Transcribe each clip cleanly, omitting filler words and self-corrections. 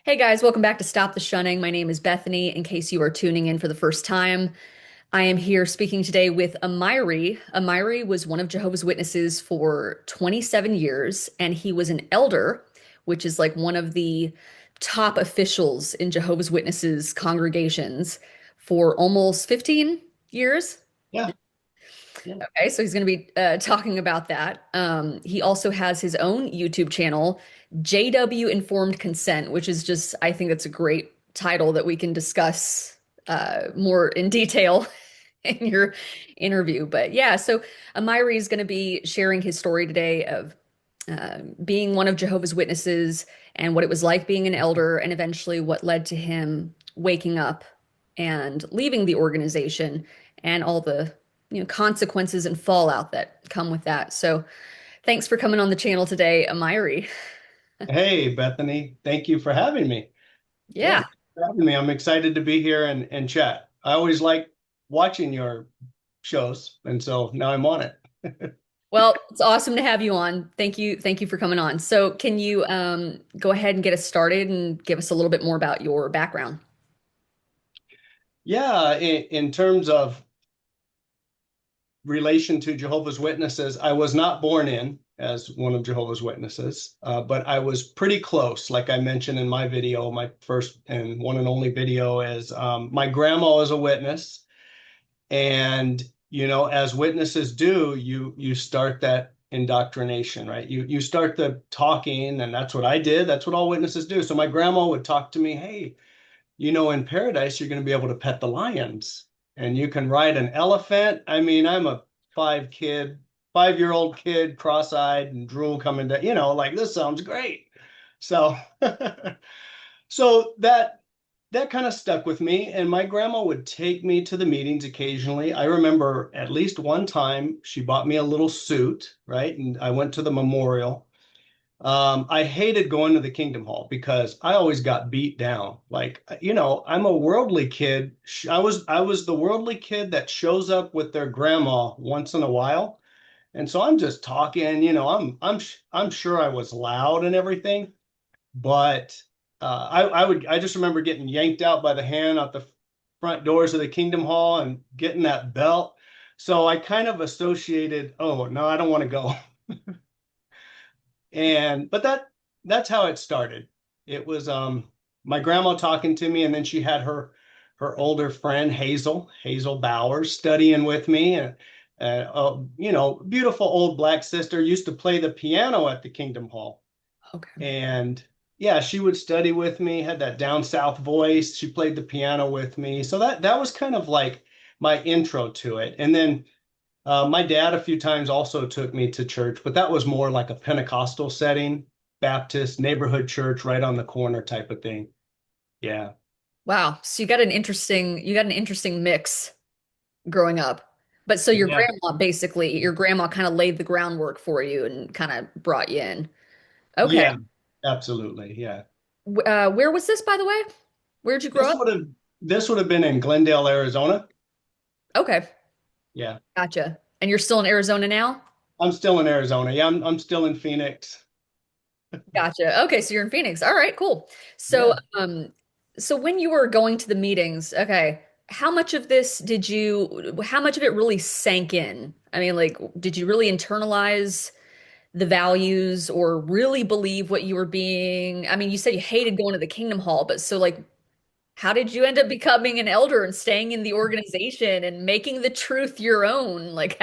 Hey guys, welcome back to Stop the Shunning. My name is Bethany. In case you are tuning in for the first time, I am here speaking today with Amiri. Amiri was one of Jehovah's Witnesses for 27 years, and he was an elder, which is like one of the top officials in Jehovah's Witnesses congregations for almost 15 years. Yeah, yeah. Okay, so he's going to be talking about that. He also has his own YouTube channel, JW Informed Consent, which is just, I think that's a great title that we can discuss more in detail in your interview. But yeah, so Amiri is going to be sharing his story today of being one of Jehovah's Witnesses and what it was like being an elder, and eventually what led to him waking up and leaving the organization and all the consequences and fallout that come with that. So thanks for coming on the channel today, Amiri. Hey, Bethany, thank you for having me. Yeah, Yeah. thanks for having me. I'm excited to be here and chat. I always like watching your shows, and so now I'm on it. Well, it's awesome to have you on. Thank you. Thank you for coming on. So can you go ahead and get us started and give us a little bit more about your background? Yeah, in terms of relation to Jehovah's Witnesses, I was not born in as one of Jehovah's Witnesses, but I was pretty close. Like I mentioned in my video, my first and one and only video is my grandma is a witness. And as witnesses do, you start that indoctrination, right? You start the talking, and that's what I did. That's what all witnesses do. So my grandma would talk to me, hey, in paradise, you're going to be able to pet the lions and you can ride an elephant. I mean, I'm a 5-year-old kid, cross-eyed and drool coming down, like this sounds great. So so that kind of stuck with me. And my grandma would take me to the meetings occasionally. I remember at least one time she bought me a little suit, right? And I went to the memorial. I hated going to the Kingdom Hall because I always got beat down. Like, I'm a worldly kid. I was the worldly kid that shows up with their grandma once in a while. And so I'm just talking, I'm sure I was loud and everything, but I just remember getting yanked out by the hand out the front doors of the Kingdom Hall and getting that belt. So I kind of associated, oh no, I don't want to go. But that's how it started. It was my grandma talking to me, and then she had her older friend Hazel Bowers, studying with me, and beautiful old black sister used to play the piano at the Kingdom Hall. Okay. And yeah, she would study with me, had that down south voice. She played the piano with me. So that was kind of like my intro to it. And then my dad a few times also took me to church, but that was more like a Pentecostal setting, Baptist neighborhood church right on the corner type of thing. Yeah. Wow. So you got an interesting mix growing up. But so Yeah. your grandma kind of laid the groundwork for you and kind of brought you in. Okay. Yeah, absolutely. Yeah. Where was this, by the way? Where'd you grow This up? would have this would have been in Glendale, Arizona. Okay. Yeah. Gotcha. And you're still in Arizona now? I'm still in Arizona. Yeah, I'm still in Phoenix. Gotcha. Okay, so you're in Phoenix. All right, cool. So, Yeah. so when you were going to the meetings, okay, how much of it really sank in? I mean, like, did you really internalize the values or really believe what you were being? I mean, you said you hated going to the Kingdom Hall, but so like, how did you end up becoming an elder and staying in the organization and making the truth your own? Like,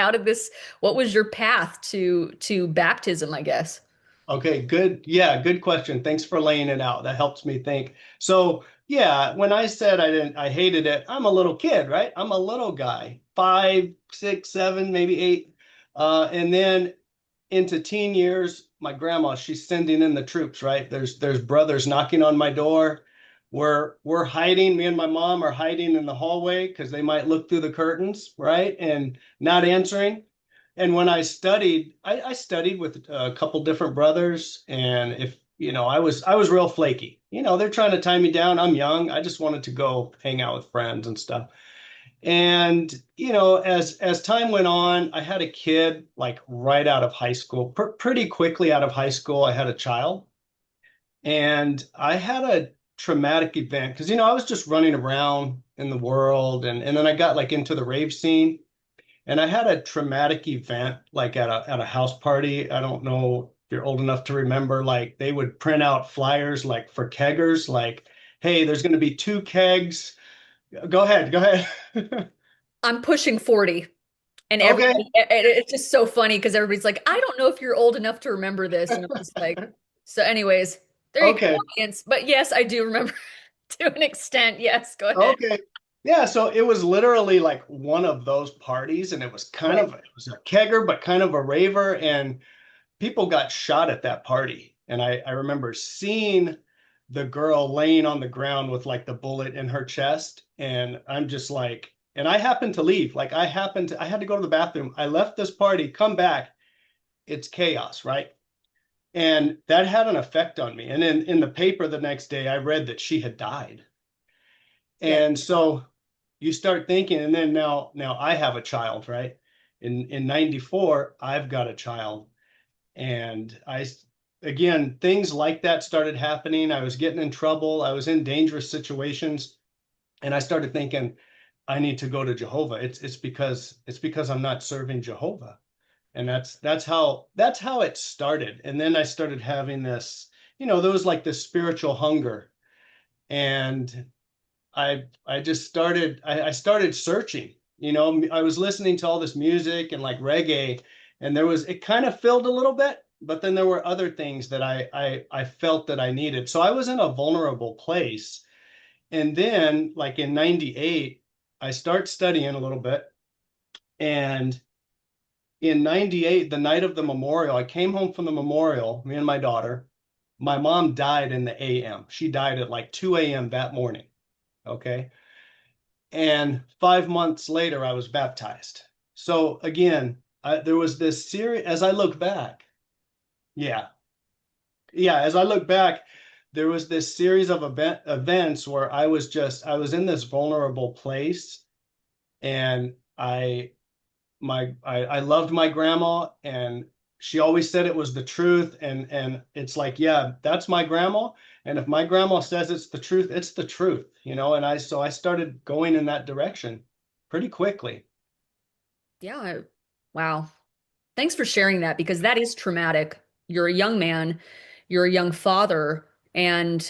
what was your path to baptism, I guess? Okay, good. Yeah, good question. Thanks for laying it out. That helps me think. So, yeah, when I said I hated it, I'm a little kid, right? I'm a little guy, 5, 6, 7, maybe 8. And then into teen years, my grandma, she's sending in the troops, right? There's brothers knocking on my door. We're hiding. Me and my mom are hiding in the hallway because they might look through the curtains, right? And not answering. And when I studied with a couple different brothers, and if I was real flaky. They're trying to tie me down. I'm young. I just wanted to go hang out with friends and stuff. And as time went on, I had a kid like right out of high school, pretty quickly out of high school. I had a child, and I had traumatic event because I was just running around in the world, and then I got like into the rave scene, and I had a traumatic event like at a house party. I don't know if you're old enough to remember, like they would print out flyers like for keggers, like, hey, there's going to be two kegs. Go ahead, go ahead. I'm pushing 40. And Okay, it's just so funny because everybody's like, I don't know if you're old enough to remember this. And I'm just like, so anyways, there you go, okay, audience. But yes, I do remember to an extent. Yes, go ahead. okay. Yeah, so it was literally like one of those parties, and Right. it was a kegger, but kind of a raver, and people got shot at that party. And I remember seeing the girl laying on the ground with like the bullet in her chest. And I'm just like, and I happened to leave. Like I had to go to the bathroom. I left this party, come back, it's chaos, right? And that had an effect on me. And in the paper the next day, I read that she had died. Yeah. And so you start thinking, and then now I have a child, right? In 94, I've got a child. And again, things like that started happening. I was getting in trouble. I was in dangerous situations. And I started thinking, I need to go to Jehovah. It's because I'm not serving Jehovah. And that's how it started. And then I started having this, there was like this spiritual hunger. And I just I started searching. I was listening to all this music and like reggae, and it kind of filled a little bit, but then there were other things that I felt that I needed. So I was in a vulnerable place. And then like in 98, I start studying a little bit. And in 98, the night of the memorial, I came home from the memorial, me and my daughter. My mom died in the AM. She died at like 2 a.m. that morning. Okay. And 5 months later, I was baptized. So again, there was this series, as I look back, yeah, yeah, as I look back, there was this series of events where I was in this vulnerable place, and I loved my grandma, and she always said it was the truth. And it's like, yeah, that's my grandma. And if my grandma says it's the truth, it's the truth, and I started going in that direction pretty quickly. Yeah. Wow. Thanks for sharing that because that is traumatic. You're a young man, you're a young father, and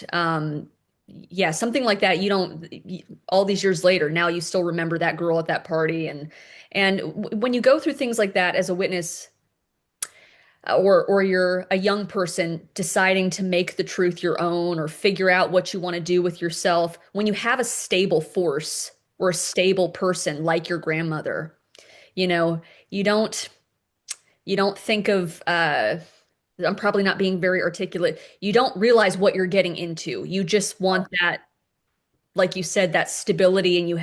yeah, something like that. You don't all these years later, now you still remember that girl at that party, and when you go through things like that as a witness, or you're a young person deciding to make the truth your own or figure out what you want to do with yourself, when you have a stable force or a stable person like your grandmother, you know, you don't you don't think of I'm probably not being very articulate. You don't realize what you're getting into. You just want that, like you said, that stability, and you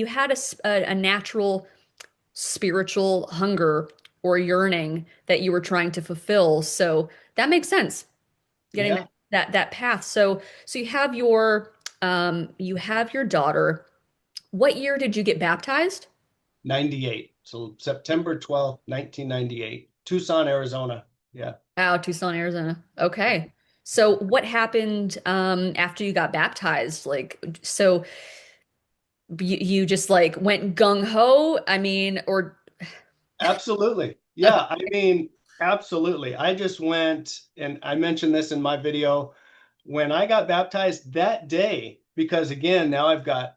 had a natural spiritual hunger or yearning that you were trying to fulfill. So that makes sense. Getting Yeah, that path. So you have your daughter. What year did you get baptized? 98. So September 12th, 1998, Tucson, Arizona. Yeah. Wow, Tucson, Arizona. Okay. So what happened after you got baptized? Like, so you just like went gung ho? I mean, or Absolutely. Yeah, I mean, absolutely. I just went, and I mentioned this in my video, when I got baptized that day, because again, now I've got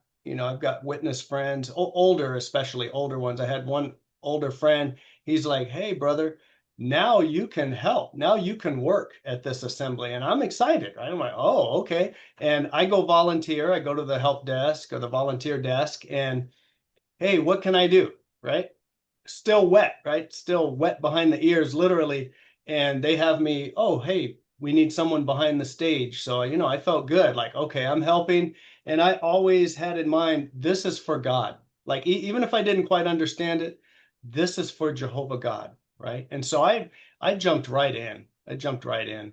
witness friends, older, especially older ones. I had one older friend. He's like, "Hey, brother, now you can help. Now you can work at this assembly." And I'm excited, right? I'm like, "Oh, okay." And I go volunteer. I go to the help desk or the volunteer desk, and hey, what can I do? Right? Still wet, right? Still wet behind the ears, literally. And they have me, oh, hey, we need someone behind the stage. So, I felt good. Like, okay, I'm helping. And I always had in mind, this is for God. Like, even if I didn't quite understand it, this is for Jehovah God, right? And so I jumped right in. I jumped right in.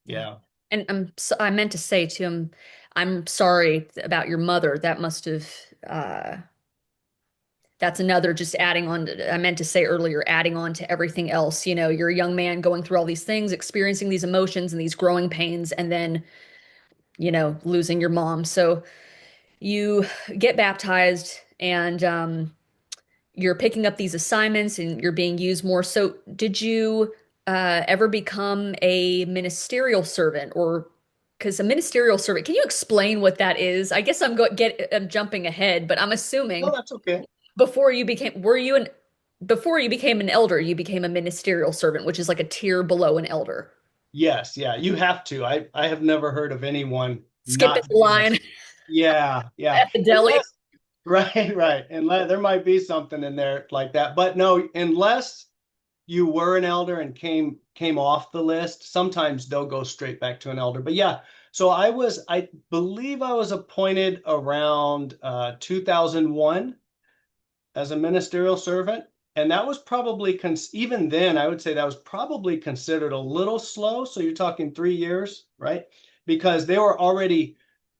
yeah. Yeah. And I meant to say to him, I'm sorry about your mother. That must have that's another just adding on I meant to say earlier, adding on to everything else. You're a young man going through all these things, experiencing these emotions and these growing pains, and then losing your mom. So you get baptized and you're picking up these assignments and you're being used more. So did you ever become a ministerial servant or because a ministerial servant, can you explain what that is? I guess I'm jumping ahead, but I'm No, assuming that's okay. before you became an elder, you became a ministerial servant, which is like a tier below an elder. Yes, yeah, you have to. I have never heard of anyone Skipping not the being line yeah, yeah. at the deli. Unless right, right. Unless there might be something in there like that. But no, unless you were an elder and came off the list, sometimes they'll go straight back to an elder. But yeah, so I believe I was appointed around 2001 as a ministerial servant. And that was probably, even then, I would say that was probably considered a little slow. So you're talking 3 years, right? Because they were already,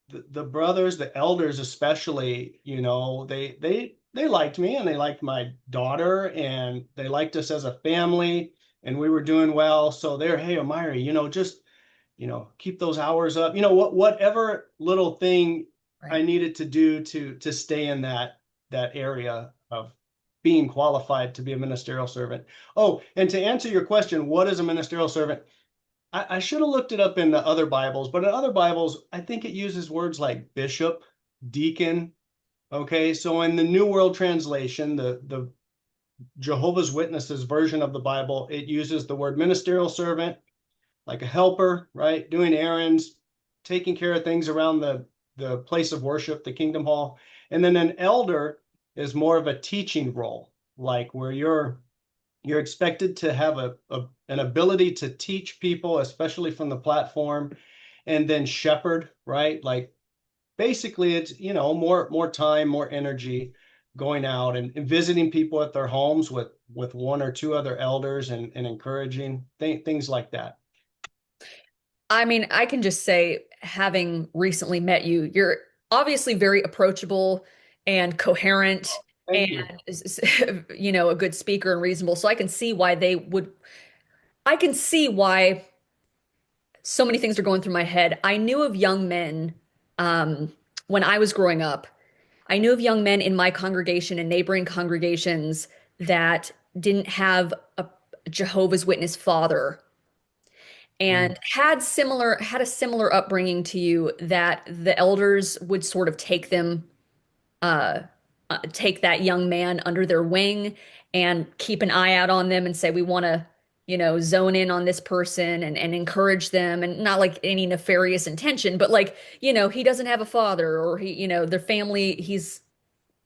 the brothers, the elders especially, they liked me and they liked my daughter and they liked us as a family and we were doing well. So they're, hey, Amiri, just, keep those hours up. Whatever little thing Right. I needed to do to stay in that area of being qualified to be a ministerial servant. Oh, and to answer your question, what is a ministerial servant? I should have looked it up in the other Bibles, but in other Bibles, I think it uses words like bishop, deacon. Okay, so in the New World Translation, the Jehovah's Witnesses version of the Bible, it uses the word ministerial servant, like a helper, right? Doing errands, taking care of things around the place of worship, the kingdom hall. And then an elder is more of a teaching role, like where you're expected to have an ability to teach people, especially from the platform, and then shepherd, right? Like basically it's, more time, more energy going out and visiting people at their homes with one or two other elders and encouraging things like that. I mean, I can just say, having recently met you, you're obviously very approachable and coherent and, Thank you. a good speaker and reasonable. So I can see why so many things are going through my head. I knew of young men when I was growing up. I knew of young men in my congregation and neighboring congregations that didn't have a Jehovah's Witness father Mm. and had a similar upbringing to you, that the elders would sort of uh, take that young man under their wing and keep an eye out on them and say, we want to, zone in on this person and encourage them, and not like any nefarious intention, but like, he doesn't have a father, or their family,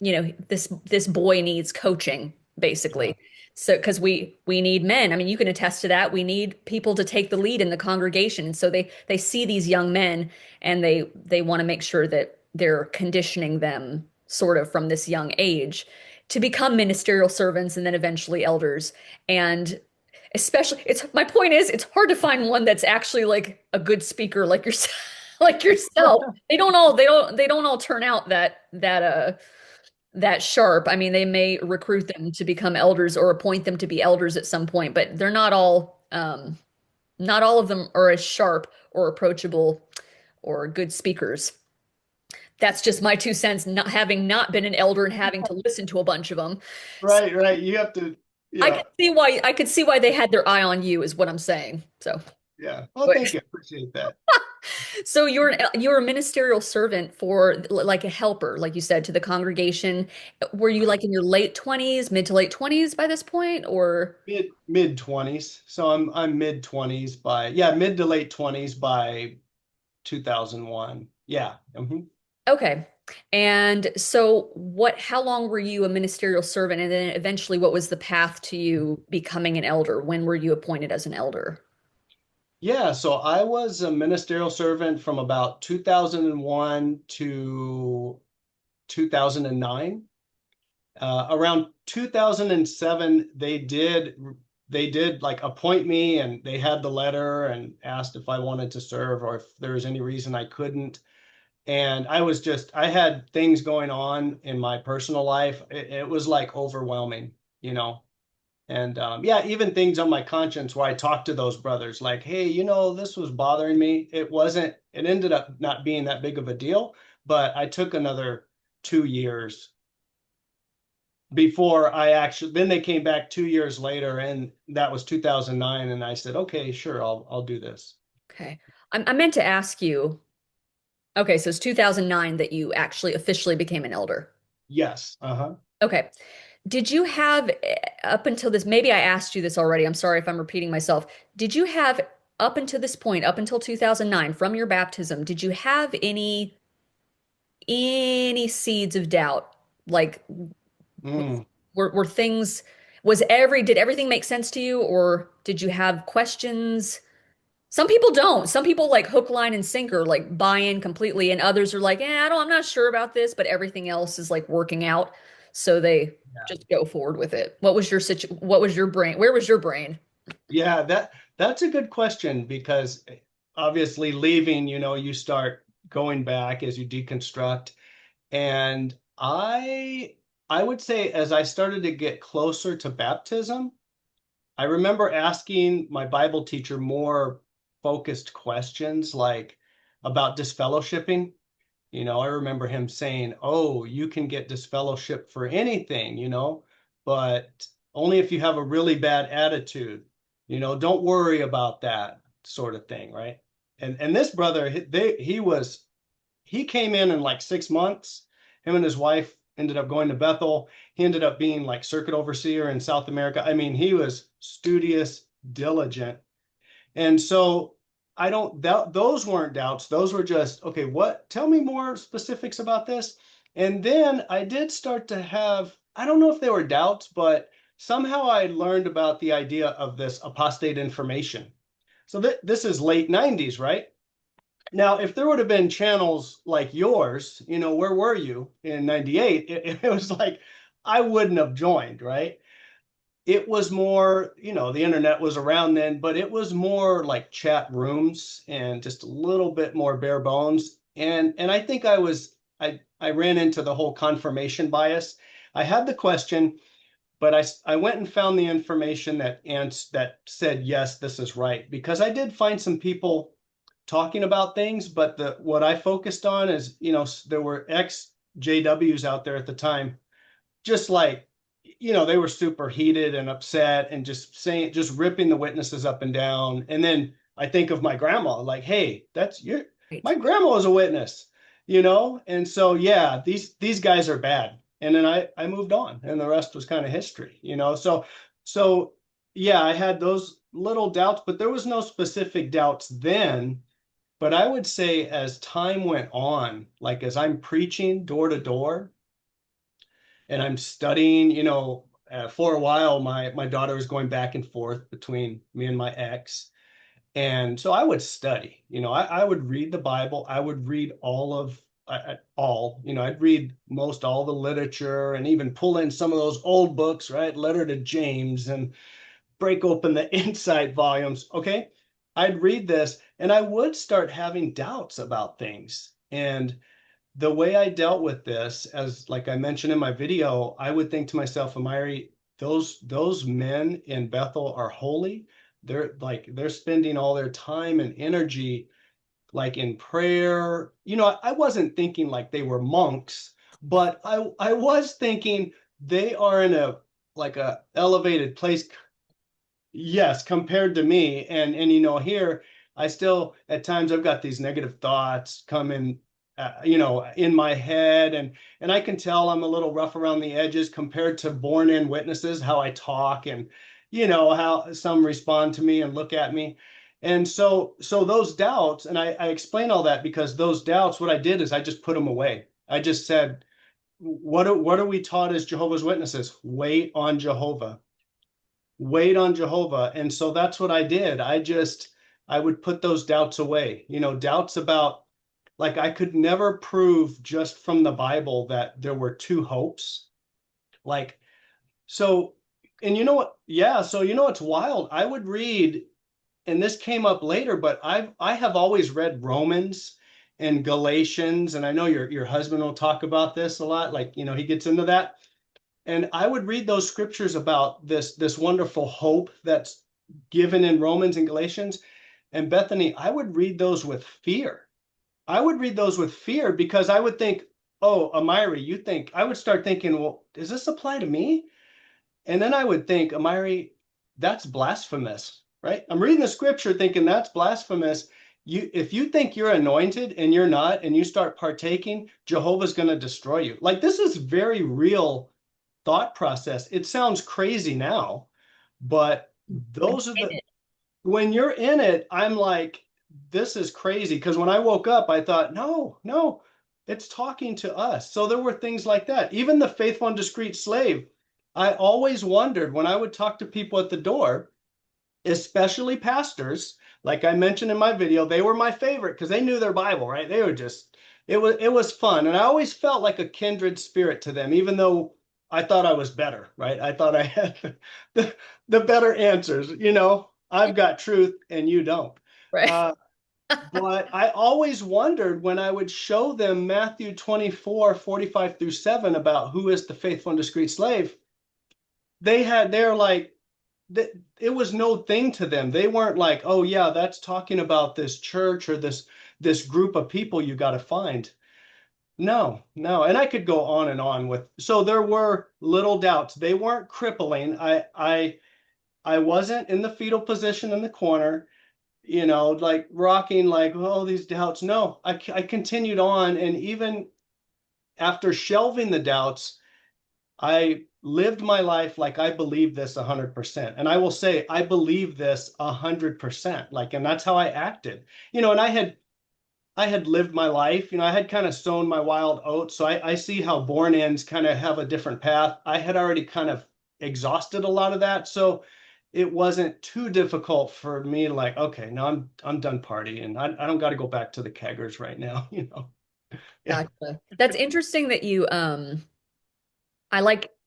this boy needs coaching, Yeah. basically. So because we need men. I mean, you can attest to that. We need people to take the lead in the congregation. And so they see these young men and they want to make sure that they're conditioning them sort of from this young age to become ministerial servants and then eventually elders. And especially, it's my point is, it's hard to find one that's actually like a good speaker like yourself. Like yourself. They don't all turn out that sharp. I mean, they may recruit them to become elders or appoint them to be elders at some point, but they're not all of them are as sharp or approachable or good speakers. That's just my 2 cents, not having not been an elder and having to listen to a bunch of them. So Right, right. You have to, I yeah, could see why they had their eye on you, is what I'm saying. So, yeah. Well, but thank you. Appreciate that. so you're a ministerial servant for like a helper, like you said, to the congregation. Were you like in your late 20s, mid to late 20s by this point, or? Mid 20s. So I'm mid 20s by yeah, mid to late 20s by 2001. Yeah. Okay. And so how long were you a ministerial servant? And then eventually, what was the path to you becoming an elder? When were you appointed as an elder? Yeah, so I was a ministerial servant from about 2001 to 2009. Around 2007, they did like appoint me and they had the letter and asked if I wanted to serve or if there was any reason I couldn't. And I had things going on in my personal life. It was like overwhelming, you know. And yeah, even things on my conscience where I talked to those brothers like, hey, this was bothering me. It ended up not being that big of a deal, but I took another 2 years before then they came back 2 years later, and that was 2009. And I said, okay, sure, I'll do this. Okay. I meant to ask you, okay, so it's 2009 that you actually officially became an elder. Yes. Uh-huh. Okay. Did you have, up until this, maybe I asked you this already. I'm sorry if I'm repeating myself. Did you have, up until this point, up until 2009, from your baptism, did you have any seeds of doubt? Like, Mm. were things, did everything make sense to you, or did you have questions? Some people don't. Some people like hook, line, and sinker, like buy in completely, and others are like, I'm not sure about this, but everything else is like working out, so they just go forward with it. What was your brain? Where was your brain? Yeah, that's a good question because obviously leaving, you start going back as you deconstruct. And I would say as I started to get closer to baptism, I remember asking my Bible teacher more focused questions like about disfellowshipping. I remember him saying, "Oh, you can get disfellowship for anything, but only if you have a really bad attitude. Don't worry about that sort of thing, right?" And this brother, he came in like 6 months. Him and his wife ended up going to Bethel. He ended up being like circuit overseer in South America. I mean, he was studious, diligent, and so I don't doubt those weren't doubts. Those were just, okay, tell me more specifics about this. And then I did start to have, I don't know if they were doubts, but somehow I learned about the idea of this apostate information. So this is late 90s, right? Now, if there would have been channels like yours, where were you in 98? It was like I wouldn't have joined, right? It was more, the internet was around then, but it was more like chat rooms and just a little bit more bare bones. And I think I ran into the whole confirmation bias. I had the question, but I went and found the information that said, yes, this is right, because I did find some people talking about things, but what I focused on is, there were ex-JWs out there at the time, just like, they were super heated and upset and just ripping the witnesses up and down. And then I think of my grandma, like, hey, Right. my grandma was a witness, And so, yeah, these guys are bad. And then I moved on, and the rest was kind of history. So yeah, I had those little doubts, but there was no specific doubts then. But I would say as time went on, like as I'm preaching door to door, and I'm studying, for a while, my daughter was going back and forth between me and my ex. And so I would study, I would read the Bible. I would read I'd read most all the literature and even pull in some of those old books, right? Letter to James, and break open the insight volumes. Okay. I'd read this and I would start having doubts about things. And the way I dealt with this, as like I mentioned in my video, I would think to myself, Amiri, those men in Bethel are holy. They're spending all their time and energy like in prayer. I wasn't thinking like they were monks, but I was thinking they are in a elevated place. Yes, compared to me. And here I still at times I've got these negative thoughts coming in my head, and I can tell I'm a little rough around the edges compared to born in witnesses, how I talk, and how some respond to me and look at me. And so those doubts, and I explain all that because those doubts, what I did is I just put them away. I just said, what are we taught as Jehovah's Witnesses? Wait on Jehovah. And so that's what I did. I would put those doubts away, doubts about, like, I could never prove just from the Bible that there were two hopes. Like, so, and you know what? Yeah. So, it's wild. I would read, and this came up later, but I have always read Romans and Galatians. And I know your husband will talk about this a lot. Like, he gets into that. And I would read those scriptures about this wonderful hope that's given in Romans and Galatians. And Bethany, I would read those with fear. I would read those with fear because I would think, oh, Amiri, you think, I would start thinking, well, does this apply to me? And then I would think, Amiri, that's blasphemous, right? I'm reading the scripture thinking that's blasphemous. If you think you're anointed and you're not, and you start partaking, Jehovah's going to destroy you. Like this is very real thought process. It sounds crazy now, but I those are get the, it. when you're in it, I'm like, this is crazy. Because when I woke up, I thought, no, no, it's talking to us. So there were things like that. Even the faithful and discreet slave, I always wondered when I would talk to people at the door, especially pastors, like I mentioned in my video, they were my favorite because they knew their Bible, right? They were just, it was fun. And I always felt like a kindred spirit to them, even though I thought I was better, right? I thought I had the better answers. I've got truth and you don't. Right. Uh, but I always wondered when I would show them Matthew 24:45-7 about who is the faithful and discreet slave. They're like, it was no thing to them. They weren't like, oh yeah, that's talking about this church or this group of people you got to find. No, no. And I could go on and on with, so there were little doubts. They weren't crippling. I wasn't in the fetal position in the corner, like rocking, like, oh, these doubts. No, I continued on. And even after shelving the doubts, I lived my life like I believe this 100%. And I will say, I believe this 100%. Like, and that's how I acted, and I had lived my life, I had kind of sown my wild oats. So I see how born ends kind of have a different path. I had already kind of exhausted a lot of that. So it wasn't too difficult for me to like, okay, now I'm done partying. I don't got to go back to the keggers right now, Yeah. Gotcha. That's interesting that you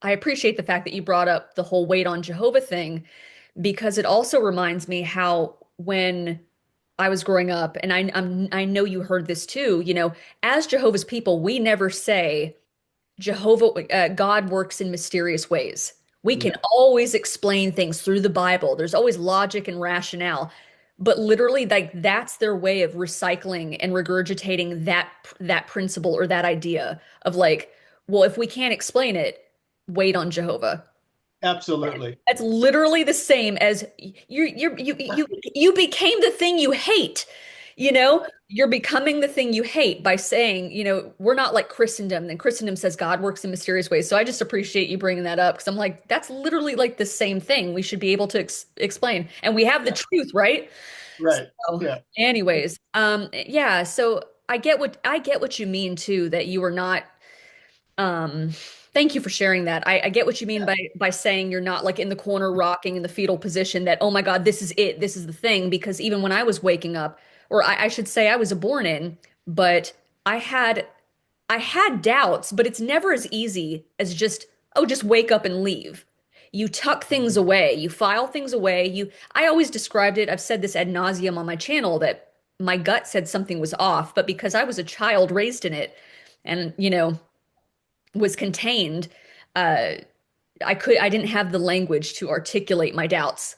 I appreciate the fact that you brought up the whole wait on Jehovah thing because it also reminds me how when I was growing up, and I know you heard this too, as Jehovah's people, we never say God works in mysterious ways. We can Yeah, always explain things through the Bible. There's always logic and rationale. But literally, like that's their way of recycling and regurgitating that principle or that idea of like, well, if we can't explain it, wait on Jehovah. absolutely. That's literally the same as you became the thing you hate. You're becoming the thing you hate by saying, we're not like Christendom. And Christendom says God works in mysterious ways. So I just appreciate you bringing that up because I'm like, that's literally like the same thing we should be able to explain. And we have the Yeah, truth, right? right. So, Yeah. anyways, yeah. So I get what you mean too, that you were not um, thank you for sharing that. I get what you mean Yeah. by saying you're not like in the corner rocking in the fetal position that, oh my God, this is it, this is the thing. Because even when I was waking up, or I should say I was born in, but I had I had doubts, but it's never as easy as just, oh, just wake up and leave. You tuck things away, you file things away. I always described it, I've said this ad nauseum on my channel that my gut said something was off, but because I was a child raised in it and, was contained, uh, I didn't have the language to articulate my doubts,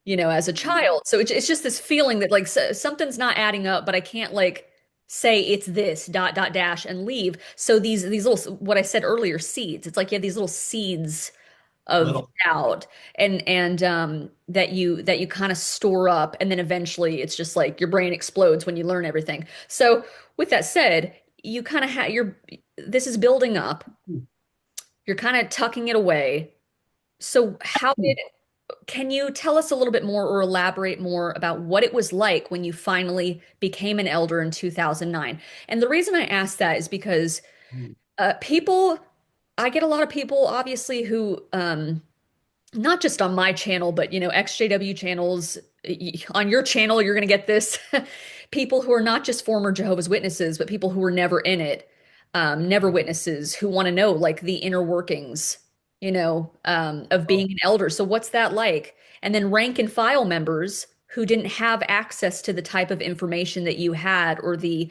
as a child. So it's just this feeling that like something's not adding up, but I can't like say it's this dot dot dash and leave. So these little what I said earlier seeds. It's like you have these little seeds of Little. doubt and that you kind of store up and then eventually it's just like your brain explodes when you learn everything. So with that said, you kind of have your this is building up. You're kind of tucking it away. So can you tell us a little bit more or elaborate more about what it was like when you finally became an elder in 2009? And the reason I ask that is because people, I get a lot of people, obviously, who, not just on my channel, but, XJW channels, on your channel, you're going to get this. People who are not just former Jehovah's Witnesses, but people who were never in it, never witnesses who want to know like the inner workings, of being an elder. So what's that like? And then rank and file members who didn't have access to the type of information that you had, or the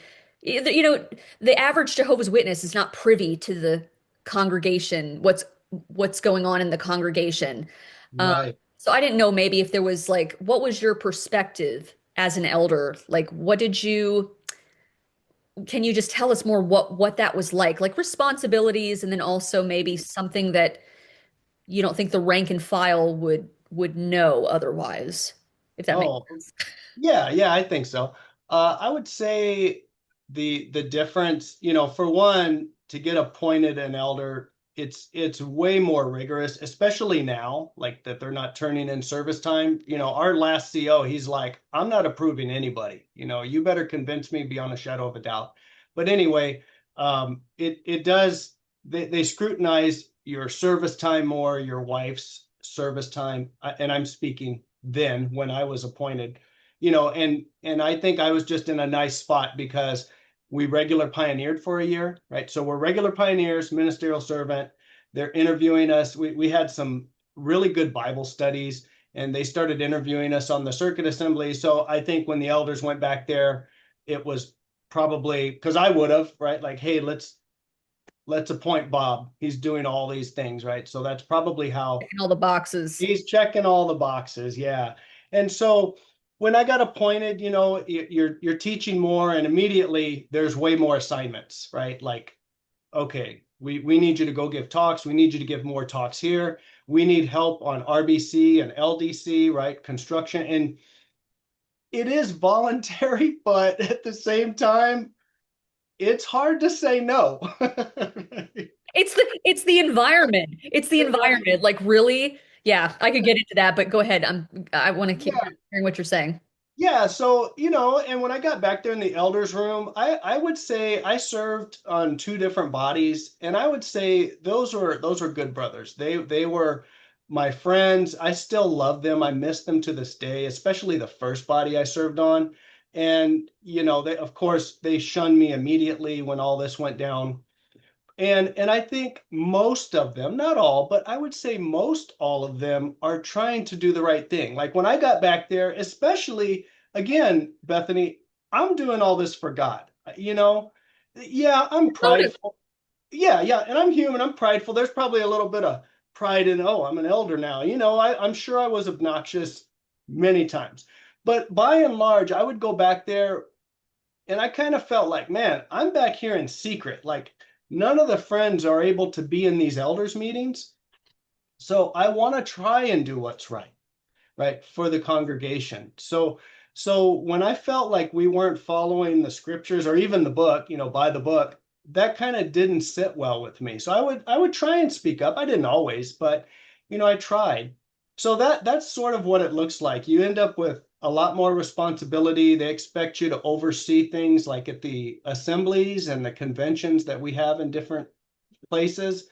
average Jehovah's Witness is not privy to the congregation, what's what's going on in the congregation. Um, Right. so I didn't know maybe if there was like, what was your perspective as an elder? Like, what did you, can you just tell us more what that was like responsibilities, and then also maybe something that you don't think the rank and file would know otherwise, if that makes Oh, sense. yeah, yeah, I think so. I would say the difference, for one, to get appointed an elder, it's way more rigorous, especially now, like that they're not turning in service time. Our last CO, he's like, I'm not approving anybody. You better convince me beyond a shadow of a doubt. But anyway, it does they scrutinize your service time more, your wife's service time, and I'm speaking then when I was appointed, and I think I was just in a nice spot because we regular pioneered for a year, right? So we're regular pioneers, ministerial servant. They're interviewing us. We had some really good Bible studies, and they started interviewing us on the circuit assembly. So I think when the elders went back there, it was probably because I would have, right? Like, hey, let's appoint Bob. He's doing all these things, right? So that's probably how Checking all the boxes. he's checking all the boxes, yeah. And so when I got appointed, you're teaching more, and immediately there's way more assignments, right? Like, okay, we need you to go give talks. We need you to give more talks here. We need help on RBC and LDC, right? Construction. And it is voluntary, but at the same time, it's hard to say no. It's the environment. It's the Right. environment. Like really, yeah, I could get into that, but go ahead. I want to keep hearing what you're saying. Yeah, so and when I got back there in the elders room, I would say I served on two different bodies, and I would say those were good brothers. They were my friends. I still love them. I miss them to this day, especially the first body I served on. And they of course they shunned me immediately when all this went down. And I think most of them, not all, but I would say most all of them are trying to do the right thing. Like when I got back there, especially again, Bethany, I'm doing all this for God. Yeah, I'm Motive. prideful. Yeah, yeah, and I'm human. I'm prideful. There's probably a little bit of pride in, oh, I'm an elder now. I'm sure I was obnoxious many times. But by and large, I would go back there and I kind of felt like, man, I'm back here in secret. Like none of the friends are able to be in these elders meetings. So I want to try and do what's right, for the congregation. So when I felt like we weren't following the scriptures or even the book, by the book, that kind of didn't sit well with me. So I would try and speak up. I didn't always, but I tried. So that's sort of what it looks like. You end up with a lot more responsibility. They expect you to oversee things like at the assemblies and the conventions that we have in different places.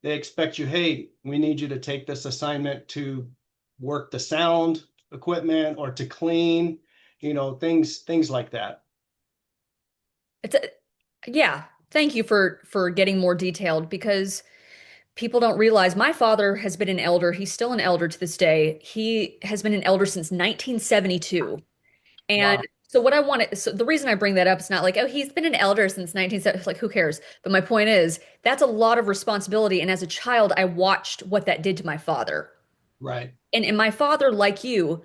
They expect you, hey, we need you to take this assignment to work the sound equipment or to clean, things like that. It's a, yeah. Thank you for getting more detailed because people don't realize my father has been an elder. He's still an elder to this day. He has been an elder since 1972. And Wow. so what I wanted, so the reason I bring that up is not like, oh, he's been an elder since 1970. Like, who cares? But my point is, that's a lot of responsibility. And as a child, I watched what that did to my father. Right. And my father, like you,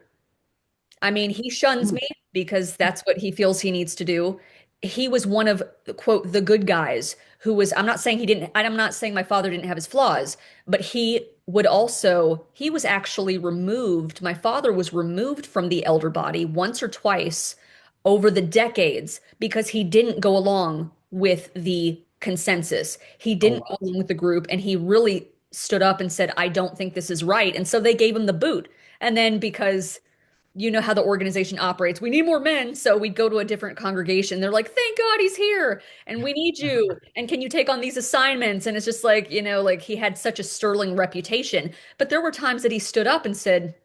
I mean, he shuns me because that's what he feels he needs to do. He was one of, quote, the good guys who was, I'm not saying he didn't, I'm not saying my father didn't have his flaws, but he was actually removed. My father was removed from the elder body once or twice over the decades because he didn't go along with the consensus. He Oh, didn't go wow. along with the group, and he really stood up and said, I don't think this is right. And so they gave him the boot. And then because you know how the organization operates. We need more men. So we'd go to a different congregation. They're like, thank God he's here and we need you. And can you take on these assignments? And it's just like, like he had such a sterling reputation. But there were times that he stood up and said,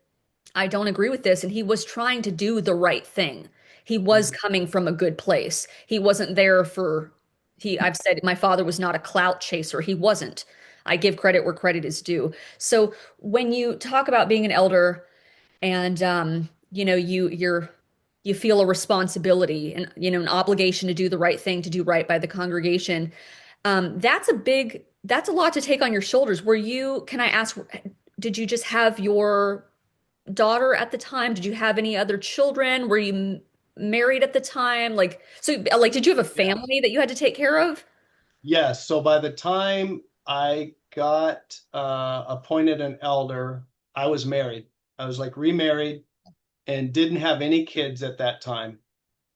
I don't agree with this. And he was trying to do the right thing. He was Mhm. coming from a good place. He wasn't there for, I've said my father was not a clout chaser. He wasn't. I give credit where credit is due. So when you talk about being an elder, and you feel a responsibility and an obligation to do the right thing, to do right by the congregation. That's a big That's a lot to take on your shoulders. Can I ask, did you just have your daughter at the time? Did you have any other children? Were you married at the time? Did you have a Yeah. family that you had to take care of? Yes. So by the time I got appointed an elder, I was married. I was like remarried and didn't have any kids at that time.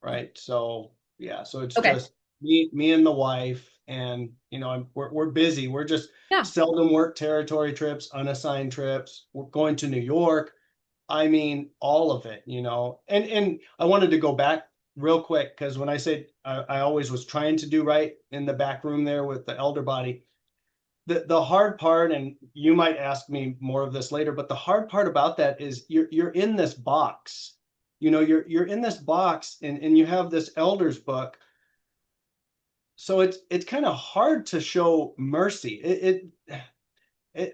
Right. So yeah, so it's Okay. just me and the wife, and we're busy. We're just Yeah. seldom work territory trips, unassigned trips. We're going to New York. I mean, all of it, And I wanted to go back real quick because when I said I always was trying to do right in the back room there with the elder body, the hard part, and you might ask me more of this later, but the hard part about that is you're in this box. You're in this box, and you have this elder's book. So it's kind of hard to show mercy.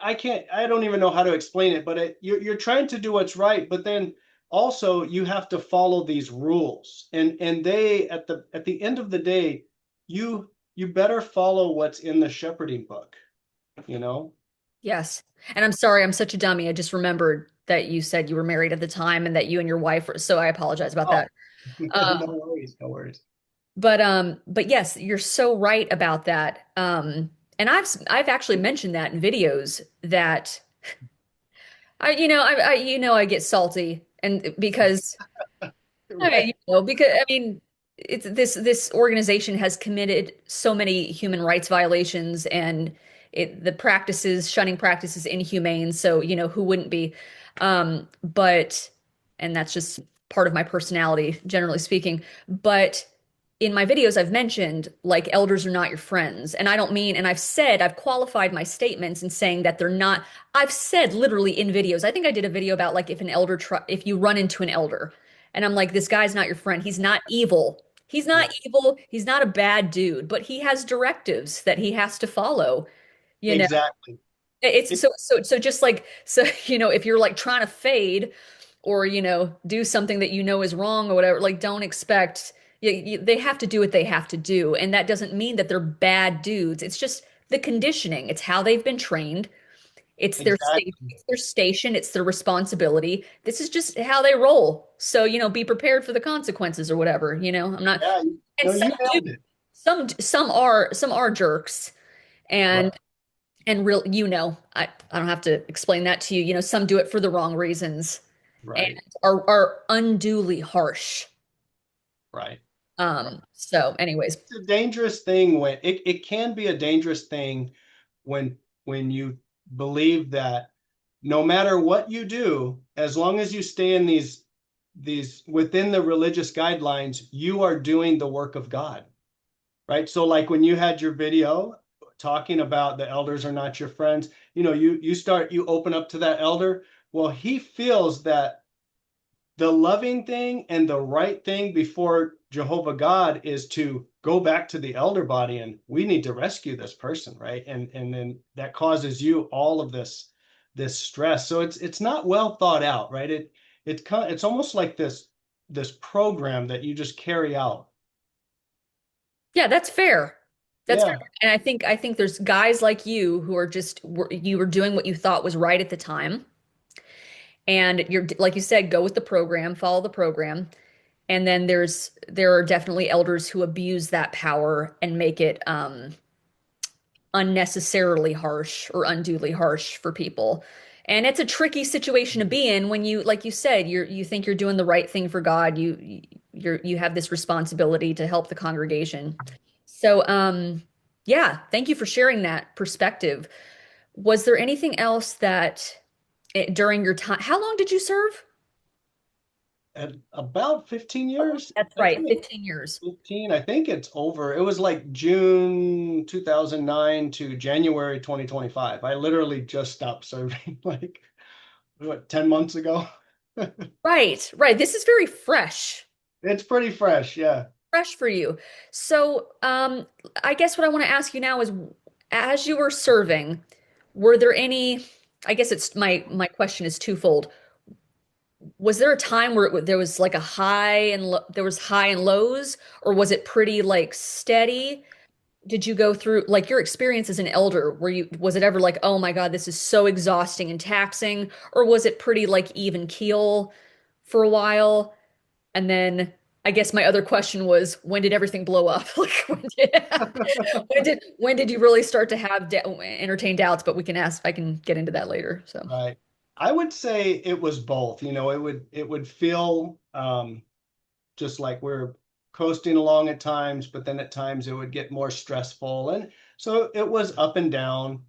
I don't even know how to explain it, but you're trying to do what's right, but then also you have to follow these rules. And they at the end of the day, you better follow what's in the shepherding book, you know? Yes. And I'm sorry, I'm such a dummy. I just remembered that you said you were married at the time and that you and your wife were, so I apologize about Oh, that. no Um, worries, no worries. but yes, you're so right about that. And I've actually mentioned that in videos that I get salty and because Right. I mean, it's this organization has committed so many human rights violations and the practices, shunning practices, inhumane. So, who wouldn't be? But and that's just part of my personality, generally speaking. But in my videos, I've mentioned like elders are not your friends. And I don't mean, and I've qualified my statements in saying that they're not. I've said literally in videos. I think I did a video about like if you run into an elder and I'm like, this guy's not your friend. He's not evil. He's not Right. evil. He's not a bad dude, but he has directives that he has to follow. You know, Exactly. it's It, so just like so if you're like trying to fade or do something that is wrong or whatever, like don't expect they have to do what they have to do, and that doesn't mean that they're bad dudes. It's just the conditioning. It's how they've been trained. It's their state, exactly. it's their station, it's their responsibility. This is just how they roll. So, be prepared for the consequences or whatever, I'm not Yeah, and no, you nailed it. some are jerks and Right. real I don't have to explain that to you. Some do it for the wrong reasons and Right. are unduly harsh. Right. So anyways, It's a dangerous thing when it can be a dangerous thing when you believe that no matter what you do, as long as you stay in these within the religious guidelines, you are doing the work of God. Right. So like when you had your video talking about the elders are not your friends, you open up to that elder. Well, he feels that the loving thing and the right thing before Jehovah God is to go back to the elder body and we need to rescue this person, right? And then that causes you all of this stress. So it's not well thought out, right? It's almost like this program that you just carry out. yeah, that's fair. That's fair. Yeah, And I think there's guys like you who are you were doing what you thought was right at the time. And you're like you said, go with the program, follow the program. And then there are definitely elders who abuse that power and make it unnecessarily harsh or unduly harsh for people. And it's a tricky situation to be in when you, like you said, you think you're doing the right thing for God. You have this responsibility to help the congregation. So yeah, thank you for sharing that perspective. Was there anything else that during your time, how long did you serve? at about 15 years, That's I right, think. 15 years. 15, I think it's over. It was like June 2009 to January 2025. I literally just stopped serving like what, 10 months ago. Right, right. This is very It's pretty fresh, yeah. fresh for you. So, I guess what I want to ask you now is, as you were serving, were there any, I guess it's my question is twofold. Was there a time where there was like a high and there was high and lows, or was it pretty like steady? did you go through like your experience as an elder? Was it ever like, oh my God, this is so exhausting and taxing? Or was it pretty like even keel for a while? And then I guess my other question was, when did everything blow up? Like when did you really start to have entertain doubts? But I can get into that later. So Right. I would say it was both. It would feel just like we're coasting along at times, but then at times it would get more stressful. And so it was up and down.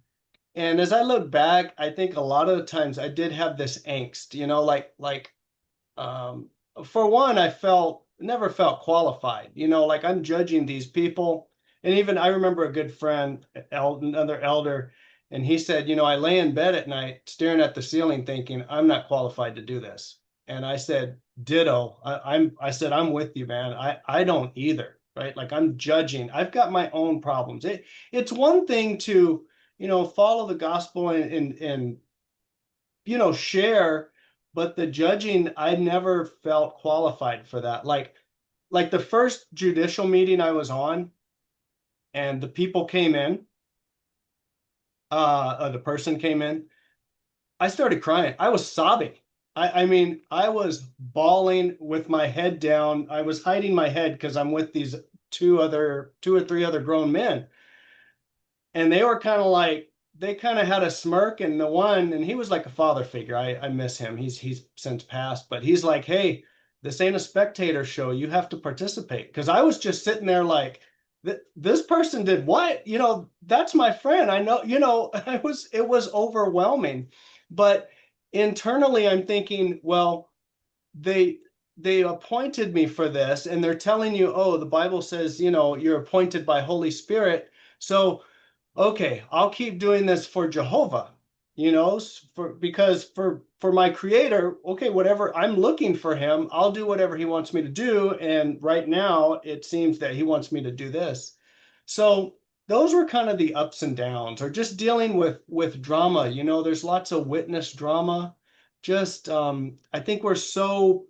And as I look back, I think a lot of the times I did have this angst, um, for one, I felt never felt qualified. Like I'm judging these people. And even I remember a good friend, another elder, and he said, I lay in bed at night staring at the ceiling thinking, I'm not qualified to do this. And I said, ditto. I said, I'm with you, man. I don't either, right? Like I'm judging. I've got my own problems. It's one thing to, follow the gospel and share, but the judging, I never felt qualified for that. Like the first judicial meeting I was on and the people came in, the person came in, I started crying. I was sobbing. I mean, I was bawling with my head down. I was hiding my head because I'm with these two or three other grown men. And they were kind of like, they kind of had a smirk, and the one, and he was like a father figure. I miss him. He's since passed, but he's like, hey, this ain't a spectator show. You have to participate. Because I was just sitting there like, this person did what? That's my friend. I know, it was overwhelming. But internally, I'm thinking, well, they they appointed me for this, and they're telling you, oh, the Bible says, you're appointed by Holy Spirit. So okay, I'll keep doing this for Jehovah, because for my creator, okay, whatever I'm looking for him, I'll do whatever he wants me to do. And right now it seems that he wants me to do this. So those were kind of the ups and downs, or just dealing with drama. There's lots of witness drama. Just I think we're so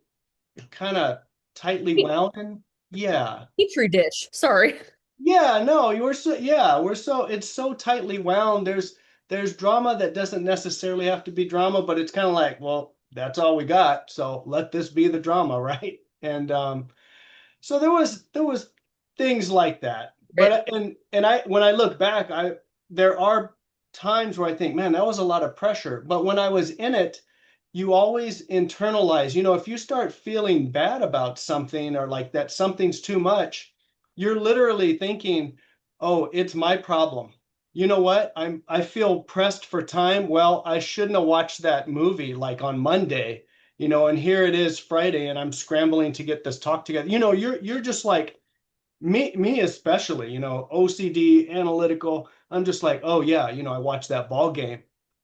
kind of tightly wound in. Yeah. petri dish. Sorry. Yeah, no, we're so it's so tightly wound. There's drama that doesn't necessarily have to be drama, but it's kind of like, well, that's all we got. So let this be the drama, right? And so there was things like that. Right. But I when I look back, I there are times where I think, man, that was a lot of pressure. But when I was in it, you always internalize, if you start feeling bad about something, or like that something's too much, you're literally thinking, oh, it's my problem. You know what? I feel pressed for time. Well, I shouldn't have watched that movie like on Monday, and here it is Friday and I'm scrambling to get this talk together. You're just like me especially, OCD, analytical. I'm just like, oh yeah, I watched that ball game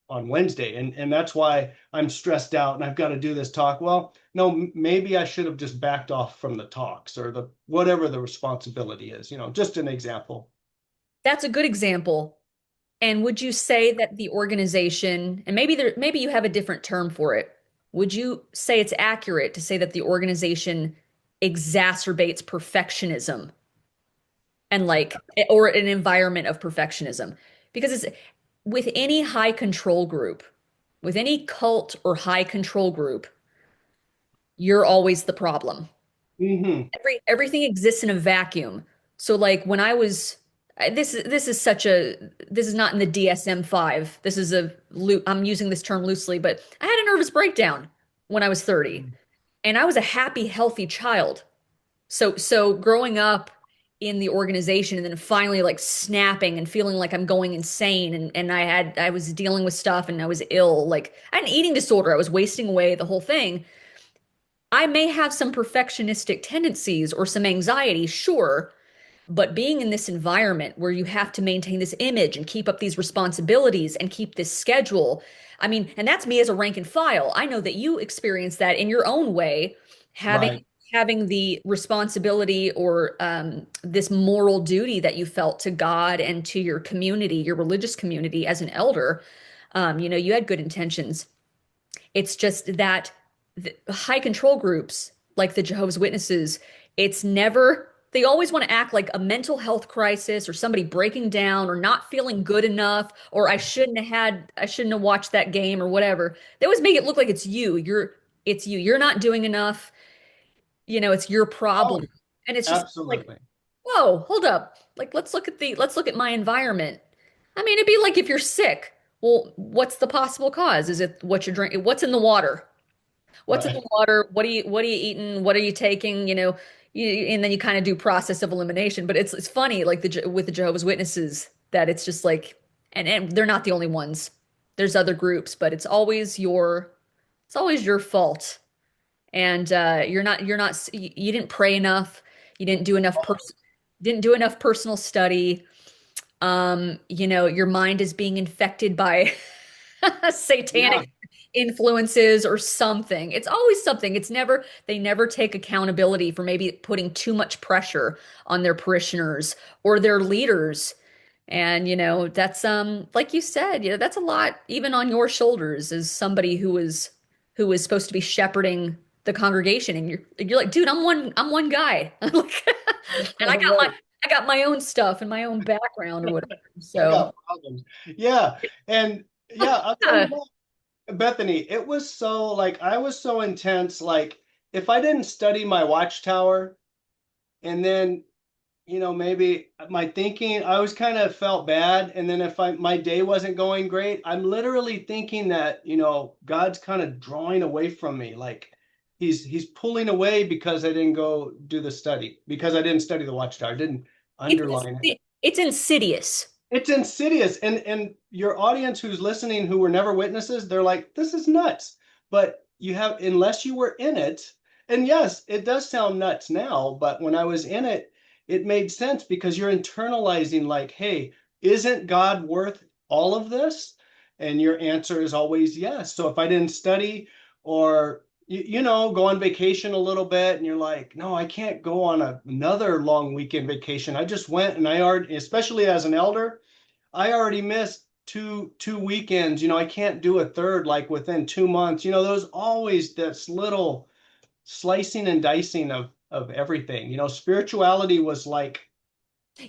on Wednesday, and that's why I'm stressed out and I've got to do this talk. Well, no, maybe I should have just backed off from the talks, or the whatever the responsibility is, just an example. That's a good example. And would you say that the organization, and maybe you have a different term for it, would you say it's accurate to say that the organization exacerbates perfectionism and or an environment of perfectionism? Because it's with any high control group, with any cult or high control group, you're always the problem. Hmm. Everything exists in a vacuum. So like when I was this is not in the DSM-5. I'm using this term loosely, but I had a nervous breakdown when I was 30, and I was a happy, healthy child. So growing up in the organization and then finally like snapping and feeling like I'm going insane, and I was dealing with stuff and I was ill. Like I had an eating disorder. I was wasting away, the whole thing. I may have some perfectionistic tendencies or some anxiety, sure, but being in this environment where you have to maintain this image and keep up these responsibilities and keep this schedule, I mean, and that's me as a rank and file. I know that you experience that in your own way, having Right. having the responsibility or this moral duty that you felt to God and to your community, your religious community as an elder. You had good intentions. It's just that the high control groups like the Jehovah's Witnesses, it's never. they always want to act like a mental health crisis or somebody breaking down or not feeling good enough or I shouldn't have watched that game or whatever. They always make it look like it's you. It's you. You're not doing enough. It's your Oh, problem. And it's just like, absolutely. whoa, hold up. Like let's look at my environment. I mean, it'd be like if you're sick. Well, what's the possible cause? Is it what you're drinking? What's in the water? What's in the Right. water? What are you eating? What are you taking? And then you kind of do process of elimination. But it's funny, like with the Jehovah's Witnesses, that it's just like, and they're not the only ones. There's other groups, but it's always your fault. And you didn't pray enough. You didn't do enough personal study. Your mind is being infected by satanic Yeah. influences or something. It's always something. They never take accountability for maybe putting too much pressure on their parishioners or their leaders. And that's like you said, that's a lot even on your shoulders as somebody who is supposed to be shepherding the congregation. And you're like, dude, I'm one guy. Like, and Right. I got my own stuff and my own background or whatever. I So got problems. Yeah. And yeah, I'll tell you yeah. what, Bethany, it was so like I was so intense. Like if I didn't study my watchtower and then maybe my thinking, I always kind of felt bad. And then if my day wasn't going great, I'm literally thinking that, God's kind of drawing away from me. Like he's pulling away because I didn't go do the study, because I didn't study the watchtower, didn't underline it. It's insidious. It's insidious. And your audience who's listening who were never witnesses, they're like, this is nuts. But unless you were in it, and yes, it does sound nuts now, but when I was in it, it made sense because you're internalizing like, hey, isn't God worth all of this? And your answer is always yes. So if I didn't study or go on vacation a little bit and you're like, no, I can't go on another long weekend vacation. I just went and I already, especially as an elder, I already missed two weekends. I can't do a third like within 2 months. There's always this little slicing and dicing of everything. Spirituality was like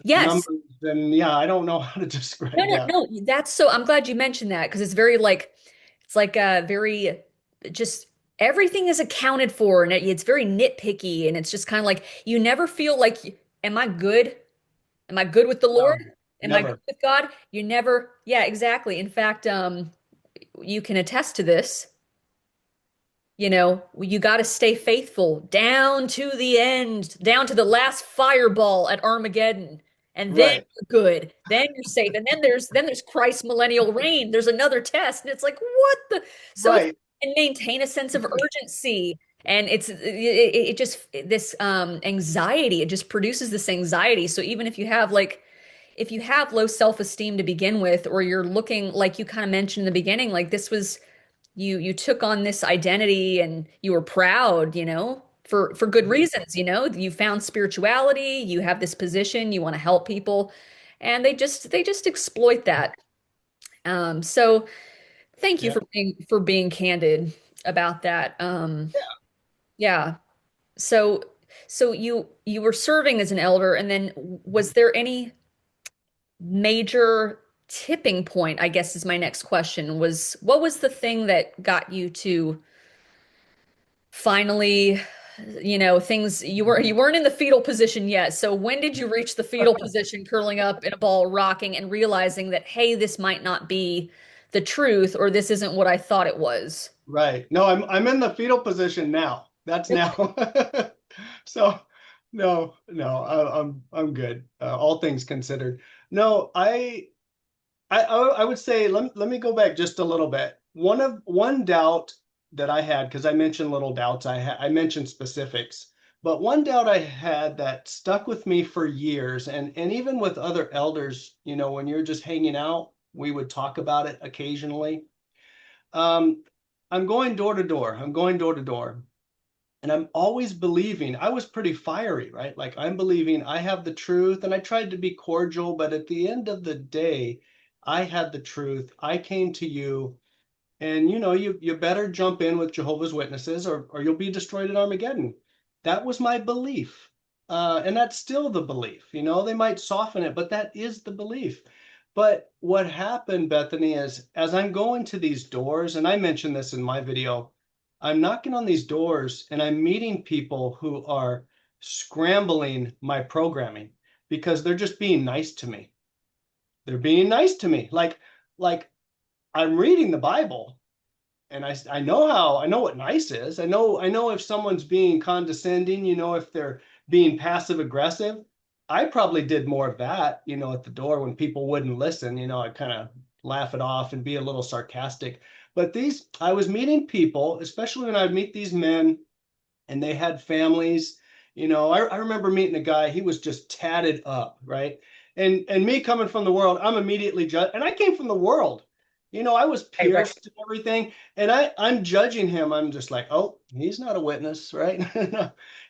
Yes. numbers and yeah, I don't know how to No, describe no, that. no. I'm glad you mentioned that because it's very like it's like very just everything is accounted for and it's very nitpicky and it's just kind of like you never feel like am I good? Am I good with the Lord? No, Am I good never. with God? You never, yeah, exactly. In fact, you can attest to this. You got to stay faithful down to the end, down to the last fireball at Armageddon. And then Right, you're good. Then you're safe. And then there's Christ's millennial reign. There's another test. And it's like, what the? So it's right, and maintain a sense of urgency. And it just this anxiety, it just produces this anxiety. So even if you have low self-esteem to begin with, or you're looking like you kind of mentioned in the beginning, like this was you took on this identity and you were proud, for good reasons, you found spirituality, you have this position, you want to help people, and they just exploit that. So thank you yeah, for being candid about that. yeah. Yeah. So you were serving as an elder, and then was there any major tipping point, I guess is my next question, what was the thing that got you to finally, things you weren't in the fetal position yet. So when did you reach the fetal position, curling up in a ball, rocking, and realizing that, hey, this might not be the truth, or this isn't what I thought it was? Right. No, I'm in the fetal position now. That's now. So no, I'm good. All things considered. No, I would say let me go back just a little bit. One doubt that I had, because I mentioned little doubts, I mentioned specifics, but one doubt I had that stuck with me for years, and even with other elders, when you're just hanging out, we would talk about it occasionally. Um, I'm going door to door. I'm going door to door. And I'm always believing, I was pretty fiery, right? Like I'm believing I have the truth and I tried to be cordial, but at the end of the day, I had the truth. I came to you and you better jump in with Jehovah's Witnesses or you'll be destroyed at Armageddon. That was my belief. And that's still the belief. They might soften it, but that is the belief. But what happened, Bethany, is as I'm going to these doors, and I mentioned this in my video, I'm knocking on these doors and I'm meeting people who are scrambling my programming because they're just being nice to me. They're being nice to me. Like I'm reading the Bible, and I know what nice is. I know if someone's being condescending, if they're being passive aggressive. I probably did more of that, at the door when people wouldn't listen. I'd kind of laugh it off and be a little sarcastic. But I was meeting people, especially when I'd meet these men and they had families. I remember meeting a guy, he was just tatted up, right? And me coming from the world, I'm immediately judged. And I came from the world. I was Right, right. pierced and everything. And I'm judging him. I'm just like, oh, he's not a witness, right?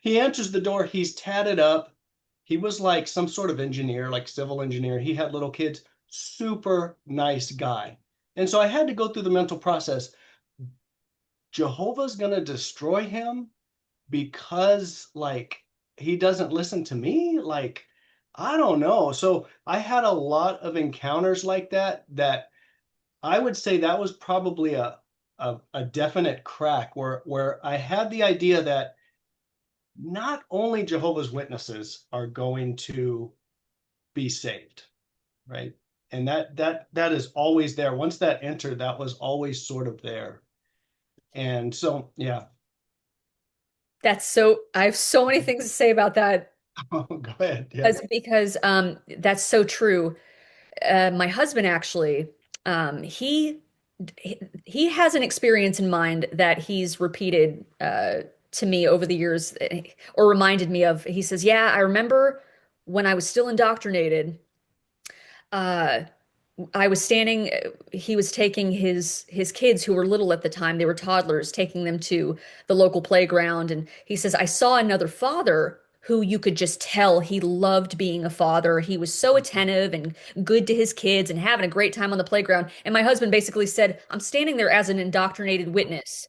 He enters the door, he's tatted up. He was like some sort of engineer, like civil engineer. He had little kids, super nice guy. And so I had to go through the mental process. Jehovah's going to destroy him because like he doesn't listen to me, like I don't know. So I had a lot of encounters like that I would say that was probably a definite crack where I had the idea that not only Jehovah's Witnesses are going to be saved, right? And that is always there. Once that entered, that was always sort of there. And so yeah. I have so many things to say about that Go ahead. Yeah. because that's so true. My husband actually, he has an experience in mind that he's repeated to me over the years, or reminded me of. He says, "Yeah, I remember when I was still indoctrinated. Uh, I was standing. He was taking his kids who were little at the time. They were toddlers, taking them to the local playground. And he says, I saw another father who you could just tell he loved being a father. He was so attentive and good to his kids and having a great time on the playground. And my husband basically said, I'm standing there as an indoctrinated witness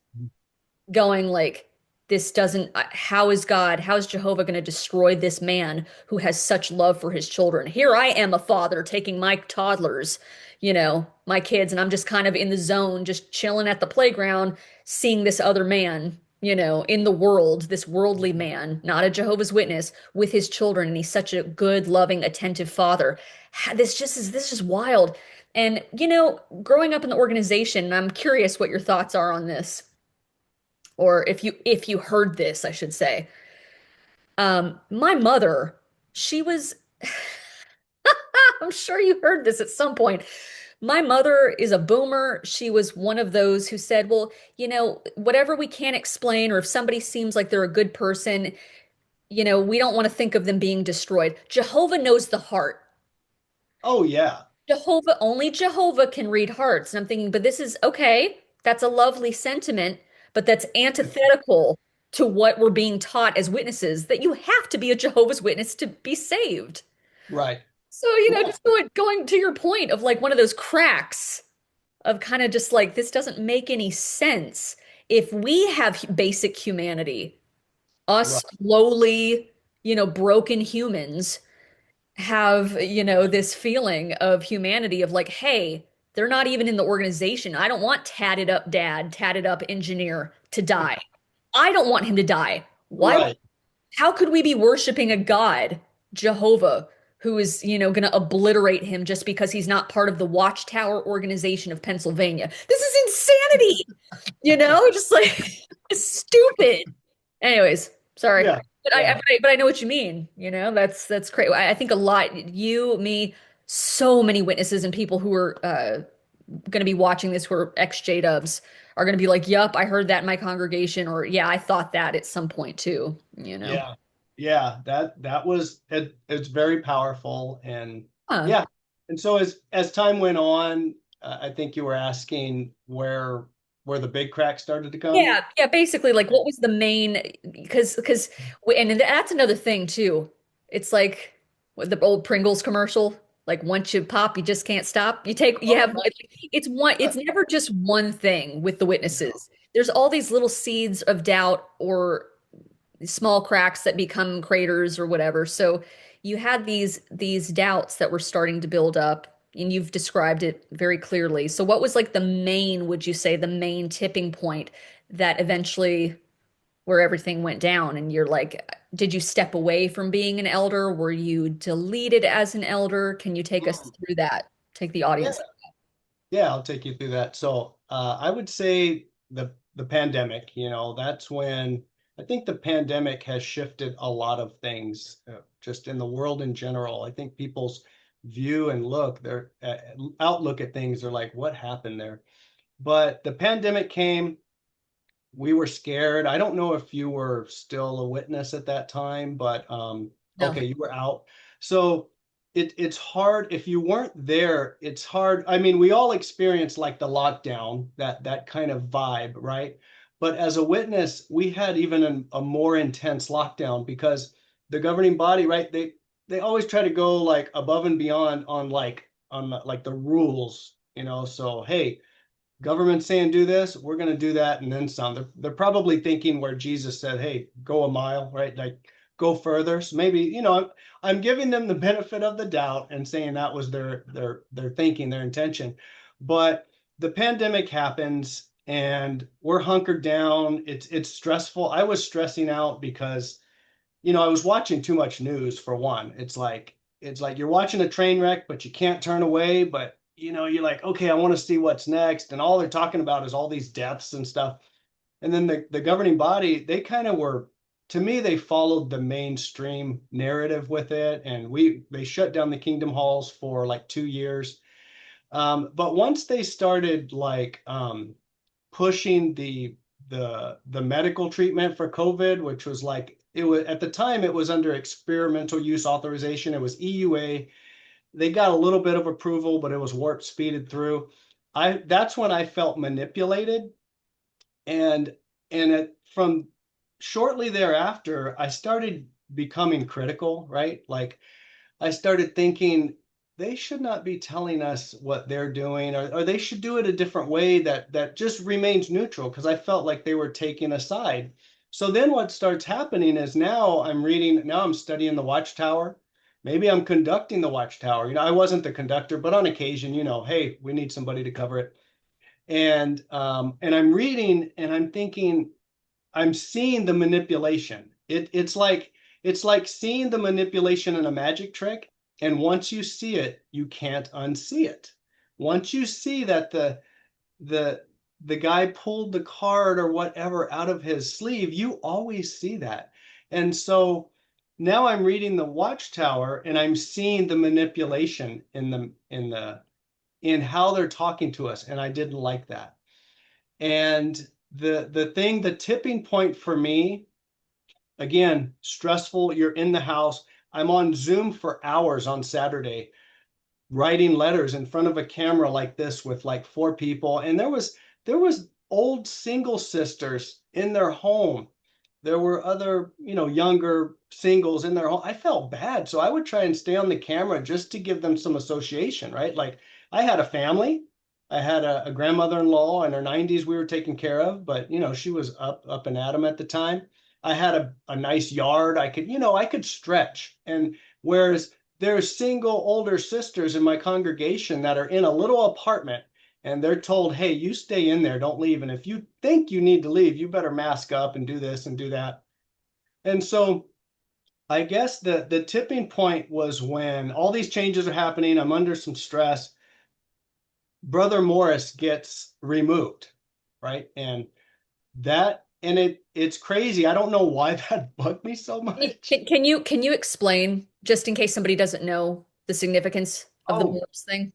going like, this doesn't, how is Jehovah going to destroy this man who has such love for his children? Here I am, a father taking my toddlers, my kids, and I'm just kind of in the zone, just chilling at the playground, seeing this other man, in the world, this worldly man, not a Jehovah's Witness, with his children, and he's such a good, loving, attentive father. This is just wild. And growing up in the organization, and I'm curious what your thoughts are on this, or if you heard this, I should say. My mother, she was, I'm sure you heard this at some point. My mother is a boomer. She was one of those who said, well, whatever we can't explain, or if somebody seems like they're a good person, we don't want to think of them being destroyed. Jehovah knows the heart. Oh yeah. Only Jehovah can read hearts. And I'm thinking, but this is okay. That's a lovely sentiment, but that's antithetical to what we're being taught as witnesses, that you have to be a Jehovah's Witness to be saved. Right. So, Yeah. just going to your point of like one of those cracks of kind of just like, this doesn't make any sense. If we have basic humanity, Right. us lowly, broken humans, have, this feeling of humanity of like, hey, they're not even in the organization. I don't want tatted up dad, tatted up engineer to die. I don't want him to die. Right. How could we be worshiping a God, Jehovah, who is, going to obliterate him just because he's not part of the Watchtower organization of Pennsylvania? This is insanity, just like stupid. Anyways, sorry. Yeah. But Yeah. I know what you mean. That's crazy. I think a lot, you, me, so many witnesses and people who are going to be watching this who are ex-JWs are going to be like, "Yup, I heard that in my congregation," or "Yeah, I thought that at some point too." Yeah. Yeah. That was it. It's very powerful. And Huh. yeah. And so as time went on, I think you were asking where the big cracks started to come. Yeah, yeah, basically like what was the main, because and that's another thing too. It's like what the old Pringles commercial, like once you pop, you just can't stop. You Oh, have it's never just one thing with the no. witnesses. There's all these little seeds of doubt or small cracks that become craters or whatever. So you had these doubts that were starting to build up, and you've described it very clearly. So what was like the main, would you say, the main tipping point that eventually where everything went down and you're like, did you step away from being an elder? Were you deleted as an elder? Can you take us Mm. through that? Take the Yeah, audience. yeah, I'll take you through that. So, I would say the pandemic, that's when I think the pandemic has shifted a lot of things, just in the world in general. I think people's view and their outlook at things are like, what happened there? But the pandemic came, we were scared. I don't know if you were still a witness at that time, but No. okay, you were out. So it's hard if you weren't there. It's hard. I mean, we all experienced like the lockdown, that kind of vibe, right? But as a witness, we had even a more intense lockdown because the governing body, right? They always try to go like above and beyond on like the rules, So hey, government saying do this, we're going to do that and then some. They're probably thinking where Jesus said, hey, go a mile, right? Like go further. So maybe, I'm giving them the benefit of the doubt and saying that was their thinking, their intention. But the pandemic happens and we're hunkered down. It's stressful. I was stressing out because I was watching too much news for one. It's like you're watching a train wreck, but you can't turn away. But you're like, okay, I want to see what's next. And all they're talking about is all these deaths and stuff. And then the governing body, they kind of were, to me, they followed the mainstream narrative with it. And they shut down the kingdom halls for like 2 years. But once they started like pushing the medical treatment for COVID, which was like it was at the time it was under experimental use authorization. It was EUA. They got a little bit of approval, but it was warp speeded through. That's when I felt manipulated, and from shortly thereafter, I started becoming critical, right? Like I started thinking they should not be telling us what they're doing, or they should do it a different way that just remains neutral because I felt like they were taking a side. So then what starts happening is now I'm studying the Watchtower. Maybe I'm conducting the Watchtower. I wasn't the conductor, but on occasion, hey, we need somebody to cover it. And I'm reading and I'm thinking, I'm seeing the manipulation. It's like seeing the manipulation in a magic trick. And once you see it, you can't unsee it. Once you see that the the guy pulled the card or whatever out of his sleeve, you always see that. And so now I'm reading the Watchtower and I'm seeing the manipulation in how they're talking to us. And I didn't like that. And the tipping point for me, again, stressful. You're in the house. I'm on Zoom for hours on Saturday, writing letters in front of a camera like this with like four people. And there was old single sisters in their home. There were other, younger singles in their home. I felt bad. So I would try and stay on the camera just to give them some association, right? Like I had a family. I had a grandmother-in-law in her 90s we were taking care of, but she was up and at 'em at the time. I had a nice yard. I could stretch. And whereas there's single older sisters in my congregation that are in a little apartment and they're told, hey, you stay in there, don't leave. And if you think you need to leave, you better mask up and do this and do that. And so I guess the tipping point was when all these changes are happening. I'm under some stress. Brother Morris gets removed, right? And it's crazy. I don't know why that bugged me so much. Can you explain, just in case somebody doesn't know the significance of the Oh, Morse thing?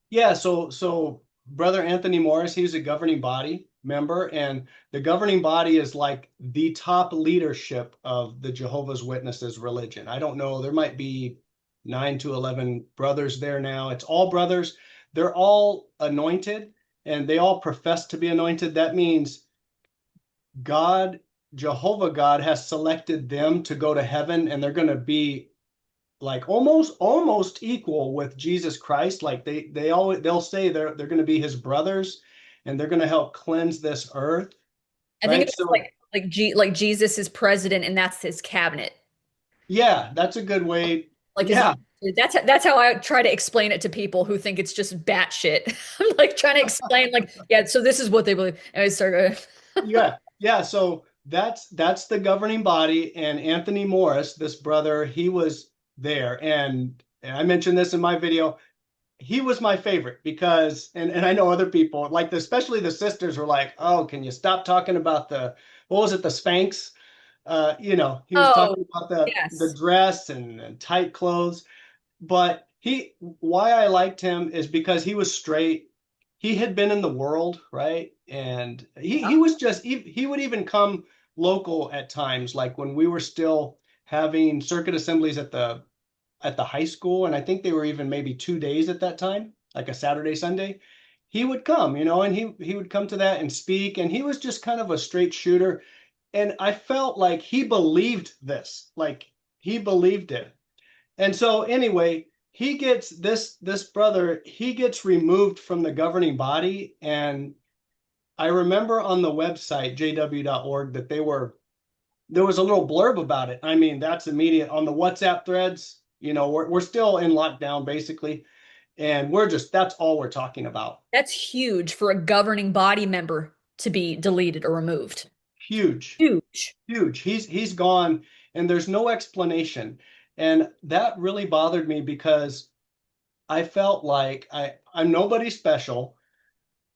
yeah, so Brother Anthony Morris, he's a governing body member, and the governing body is like the top leadership of the Jehovah's Witnesses religion. I don't know, there might be 9 to 11 brothers there now. It's all brothers. They're all anointed and they all profess to be anointed. That means God, Jehovah God has selected them to go to heaven and they're going to be like almost equal with Jesus Christ. Like they'll say they're going to be his brothers and they're going to help cleanse this earth, I think right? it's like So like Jesus is president and that's his cabinet. Yeah, that's a good way. Like his Yeah, that's how I try to explain it to people who think it's just batshit. I'm like trying to explain like, yeah, so this is what they believe. And I start going, yeah, yeah. So that's the governing body, and Anthony Morris, this brother, he was there, and I mentioned this in my video. He was my favorite because, and I know other people like, especially the sisters were like, "Oh, can you stop talking about the what was it, the Spanx?" He was oh, talking about the yes. dress and tight clothes. But why I liked him is because he was straight. He had been in the world, right? And he was just he would even come local at times, like when we were still having circuit assemblies at the high school, and I think they were even maybe 2 days at that time, like a Saturday, Sunday. He would come, and he would come to that and speak, and he was just kind of a straight shooter. And I felt like he believed this, like he believed it. And so anyway, he gets this brother, he gets removed from the governing body. And I remember on the website jw.org that there was a little blurb about it. I mean, that's immediate on the WhatsApp threads. We're still in lockdown basically, and that's all we're talking about. That's huge for a governing body member to be deleted or removed. Huge, Huge. huge. He's gone, and there's no explanation. And that really bothered me because I felt like I'm nobody special,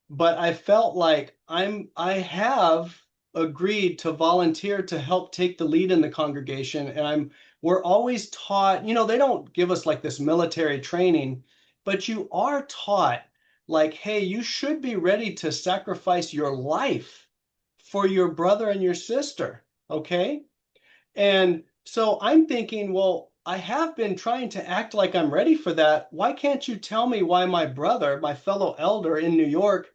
but I felt like I have agreed to volunteer to help take the lead in the congregation. And we're always taught, they don't give us like this military training, but you are taught like, hey, you should be ready to sacrifice your life for your brother and your sister. Okay. And so I'm thinking, well, I have been trying to act like I'm ready for that. Why can't you tell me why my brother, my fellow elder in New York,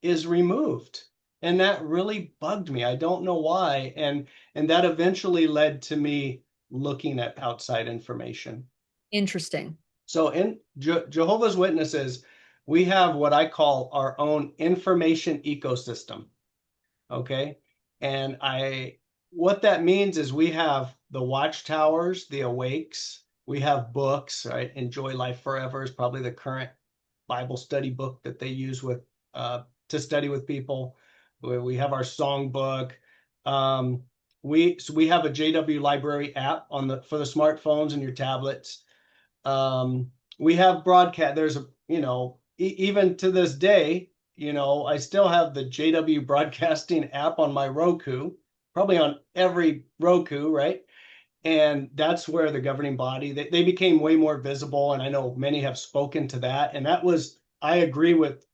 is removed? And that really bugged me. I don't know why. And that eventually led to me looking at outside information. Interesting. So in Jehovah's Witnesses, we have what I call our own information ecosystem. Okay. And what that means is we have the watchtowers, the awakes, we have books, right? Enjoy Life Forever is probably the current Bible study book that they use to study with people. We have our songbook. Um, we have a JW library app for the smartphones and your tablets. We have broadcast. There's even to this day, I still have the JW broadcasting app on my Roku, probably on every Roku, right? And that's where the governing body, they became way more visible. And I know many have spoken to that. And I agree with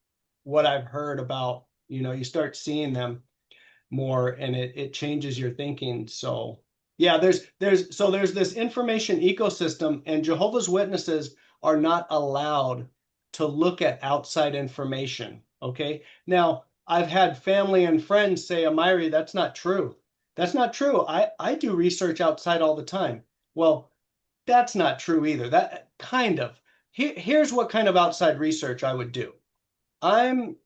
what I've heard about, you start seeing them more and it changes your thinking. So yeah, there's this information ecosystem, and Jehovah's Witnesses are not allowed to look at outside information. Okay. Now, I've had family and friends say, Amiri, that's not true. That's not true. I do research outside all the time. Well, that's not true either. That kind of. Here's what kind of outside research I would do. I'm,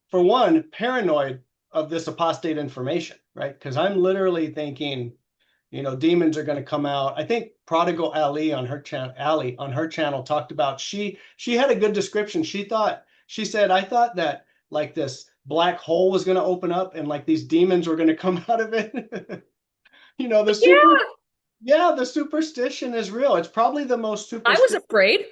for one, paranoid of this apostate information, right? Because I'm literally thinking, demons are going to come out. I think Prodigal Ali on her channel talked about she had a good description. She said, I thought that like this black hole was going to open up and like these demons were going to come out of it. you know, the super Yeah, yeah, the superstition is real. It's probably the most I was superstitious. afraid.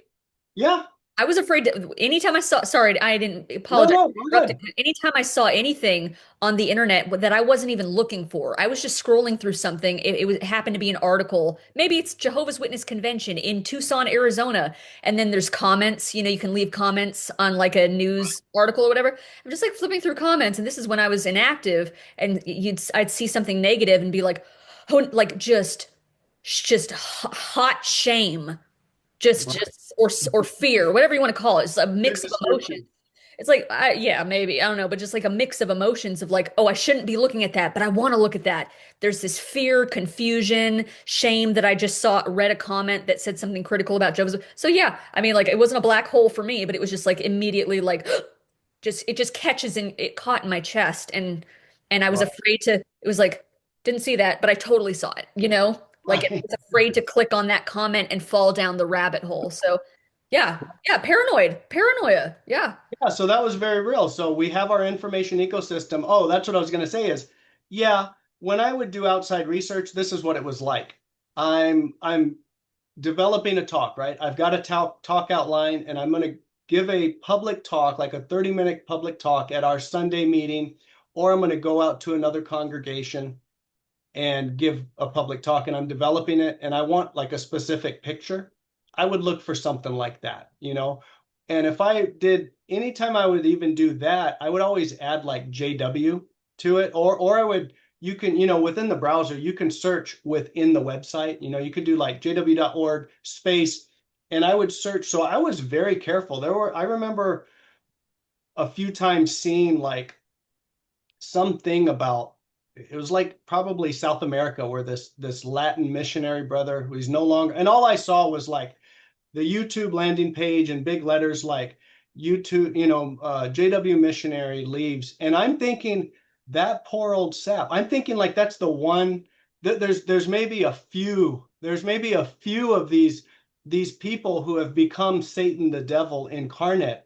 Yeah. I was afraid anytime I saw, sorry, I didn't No, apologize no, for go interrupting. ahead. Anytime I saw anything on the internet that I wasn't even looking for, I was just scrolling through something. It happened to be an article. Maybe it's Jehovah's Witness Convention in Tucson, Arizona. And then there's comments, you can leave comments on like a news article or whatever. I'm just like flipping through comments. And this is when I was inactive and I'd see something negative and be like, oh, like just hot shame Right. or fear, whatever you want to call it. It's a Good mix of emotions. description. It's like, yeah, maybe, I don't know, but just like a mix of emotions of like, oh, I shouldn't be looking at that, but I want to look at that. There's this fear, confusion, shame that I just read a comment that said something critical about Joseph. So yeah, I mean, like it wasn't a black hole for me, but it was just like immediately like, it just catches in, it caught in my chest, and I was Right. afraid to. It was like. Didn't see that, but I totally saw it, Like I Right. was afraid to click on that comment and fall down the rabbit hole. So yeah, yeah, paranoia. Yeah. Yeah, so that was very real. So we have our information ecosystem. Oh, that's what I was going to say is, yeah, when I would do outside research, this is what it was like. I'm developing a talk, right? I've got a talk outline and I'm going to give a public talk, like a 30-minute public talk at our Sunday meeting, or I'm going to go out to another congregation and give a public talk and I'm developing it and I want like a specific picture, I would look for something like that, you know? And if I did, anytime I would even do that, I would always add like JW to it, or I would, you can, within the browser, you can search within the website, you could do like jw.org space, and I would search. So I was very careful. I remember a few times seeing like something about, it was like probably South America where this Latin missionary brother who's no longer, and all I saw was like the YouTube landing page in big letters like YouTube, JW missionary leaves. And I'm thinking that poor old sap. I'm thinking like that's the one that there's maybe a few of these people who have become Satan the devil incarnate.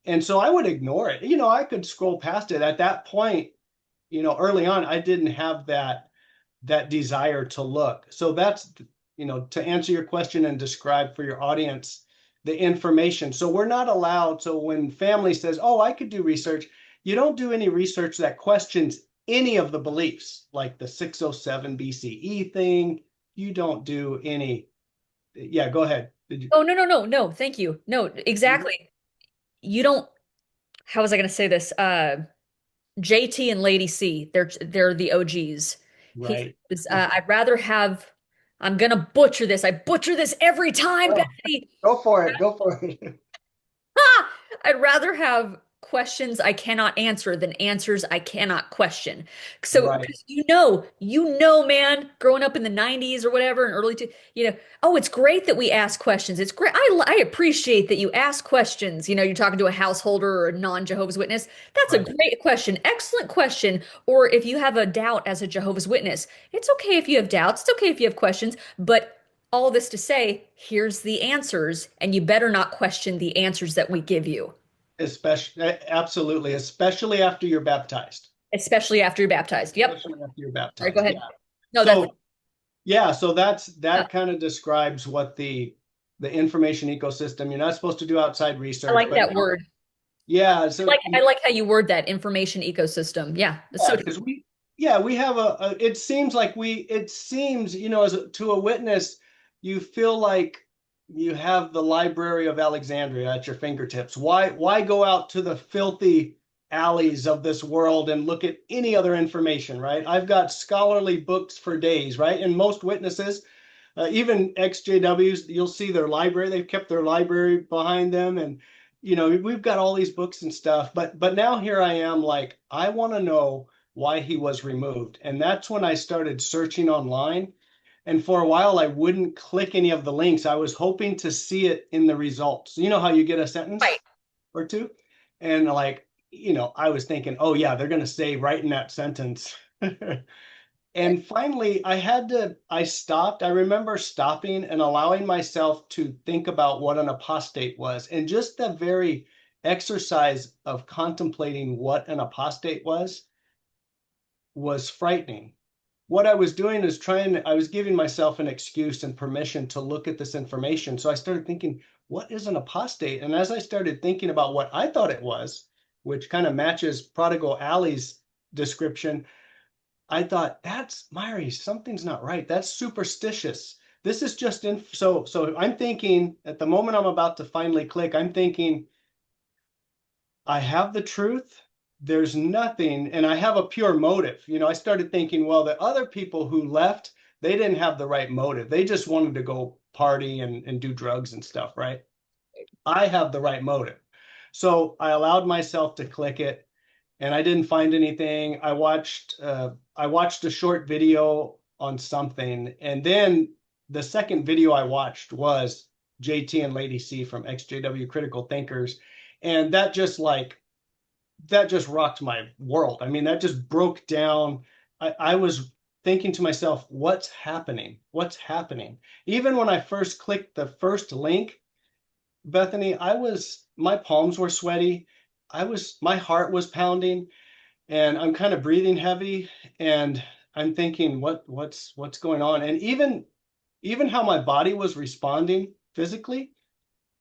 And so I would ignore it. I could scroll past it at that point. Early on, I didn't have that desire to look. So that's, to answer your question and describe for your audience the information. So we're not allowed. So when family says, oh, I could do research, you don't do any research that questions any of the beliefs, like the 607 BCE thing. You don't do any. Yeah, go ahead. Did you? Oh, no, no, no, no. Thank you. No, exactly. You don't, how was I going to say this? JT and Lady C, they're the OGs. He Right. says, I'd rather have, I'm gonna butcher this. I butcher this every time, Oh, Betsy. go for it. Go for it. Ah! I'd rather have questions I cannot answer than answers I cannot question. So, Right. 'cause man, growing up in the 90s or whatever, and early to, oh, it's great that we ask questions. It's great. I appreciate that you ask questions. You're talking to a householder or a non-Jehovah's Witness. That's a Right. great question. Excellent question. Or if you have a doubt as a Jehovah's Witness, it's okay if you have doubts. It's okay if you have questions, but all this to say, here's the answers, and you better not question the answers that we give you, Absolutely, especially after you're baptized. especially after you're baptized. Yep. Especially after you're All right, go baptized. Yeah. ahead. No, that's So yeah, so yeah, that kind of describes what the information ecosystem. You're not supposed to do outside I research, like but that word. yeah, I so like I like how you word that information ecosystem. Yeah, that's yeah, so true. because we have it seems like it seems, to a witness, you feel like you have the Library of Alexandria at your fingertips. Why go out to the filthy alleys of this world and look at any other information, right? I've got scholarly books for days, right? And most witnesses, even EXJWs, you'll see their library. They've kept their library behind them, and we've got all these books and stuff. But now here I am, like I want to know why he was removed, and that's when I started searching online. And for a while, I wouldn't click any of the links. I was hoping to see it in the results. You know how you get a Right. sentence or two, and like I was thinking, oh yeah, they're going to say right in that sentence. And finally, I stopped. I remember stopping and allowing myself to think about what an apostate was. And just the very exercise of contemplating what an apostate was frightening. What I was doing is I was giving myself an excuse and permission to look at this information. So I started thinking, what is an apostate? And as I started thinking about what I thought it was, which kind of matches Prodigal Alley's description, I thought, that's Myri, something's not right. That's superstitious. This is just so I'm thinking at the moment I'm about to finally click, I'm thinking, I have the truth. There's nothing, and I have a pure motive. I started thinking, well, the other people who left, they didn't have the right motive. They just wanted to go party and do drugs and stuff, right? I have the right motive. So I allowed myself to click it and I didn't find anything. I watched a short video on something, and then the second video I watched was JT and Lady C from EXJW Critical Thinkers, and that just rocked my world. I mean, that just broke down. I was thinking to myself, what's happening? What's happening? Even when I first clicked the first link, Bethany, my palms were sweaty. My heart was pounding, and I'm kind of breathing heavy, and I'm thinking, what's going on? And even how my body was responding physically,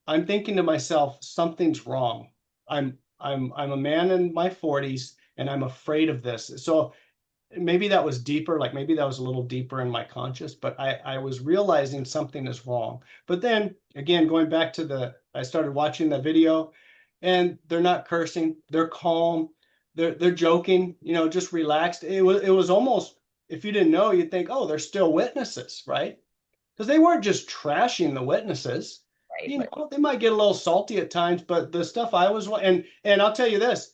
I'm thinking to myself, something's wrong. I'm a man in my 40s, and I'm afraid of this. So maybe that was deeper, like maybe that was a little deeper in my conscious, but I was realizing something is wrong. But then again, going back to I started watching the video, and they're not cursing, they're calm, they're joking, just relaxed. It was almost, if you didn't know, you'd think, oh, they're still witnesses, right? Because they weren't just trashing the witnesses. Right, right. They might get a little salty at times, but the stuff and I'll tell you this,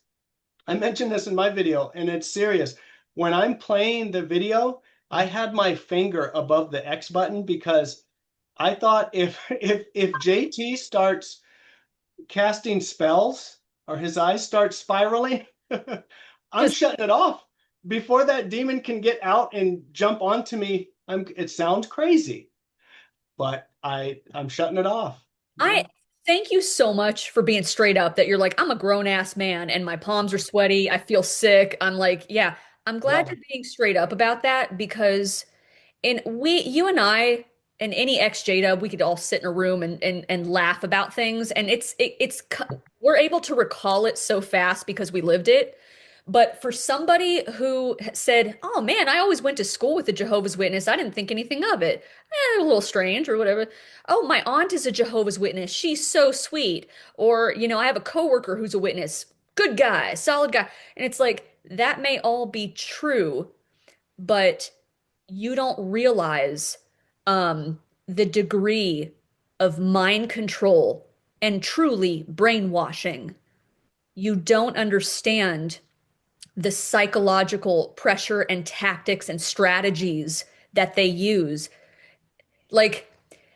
I mentioned this in my video, and it's serious. When I'm playing the video, I had my finger above the X button because I thought if JT starts casting spells or his eyes start spiraling, I'm Just shutting it off before that demon can get out and jump onto me. It sounds crazy, but I'm shutting it off. I thank you so much for being straight up that you're like, I'm a grown ass man and my palms are sweaty. I feel sick. I'm like, yeah, I'm glad Yeah, you're being straight up about that because you and I and any EXJW, we could all sit in a room and laugh about things. And we're able to recall it so fast because we lived it. But for somebody who said, "Oh man, I always went to school with a Jehovah's Witness. I didn't think anything of it. A little strange or whatever. Oh, my aunt is a Jehovah's Witness. She's so sweet." Or, I have a coworker who's a witness. Good guy, solid guy. And it's like that may all be true, but you don't realize the degree of mind control and truly brainwashing. You don't understand the psychological pressure and tactics and strategies that they use. Like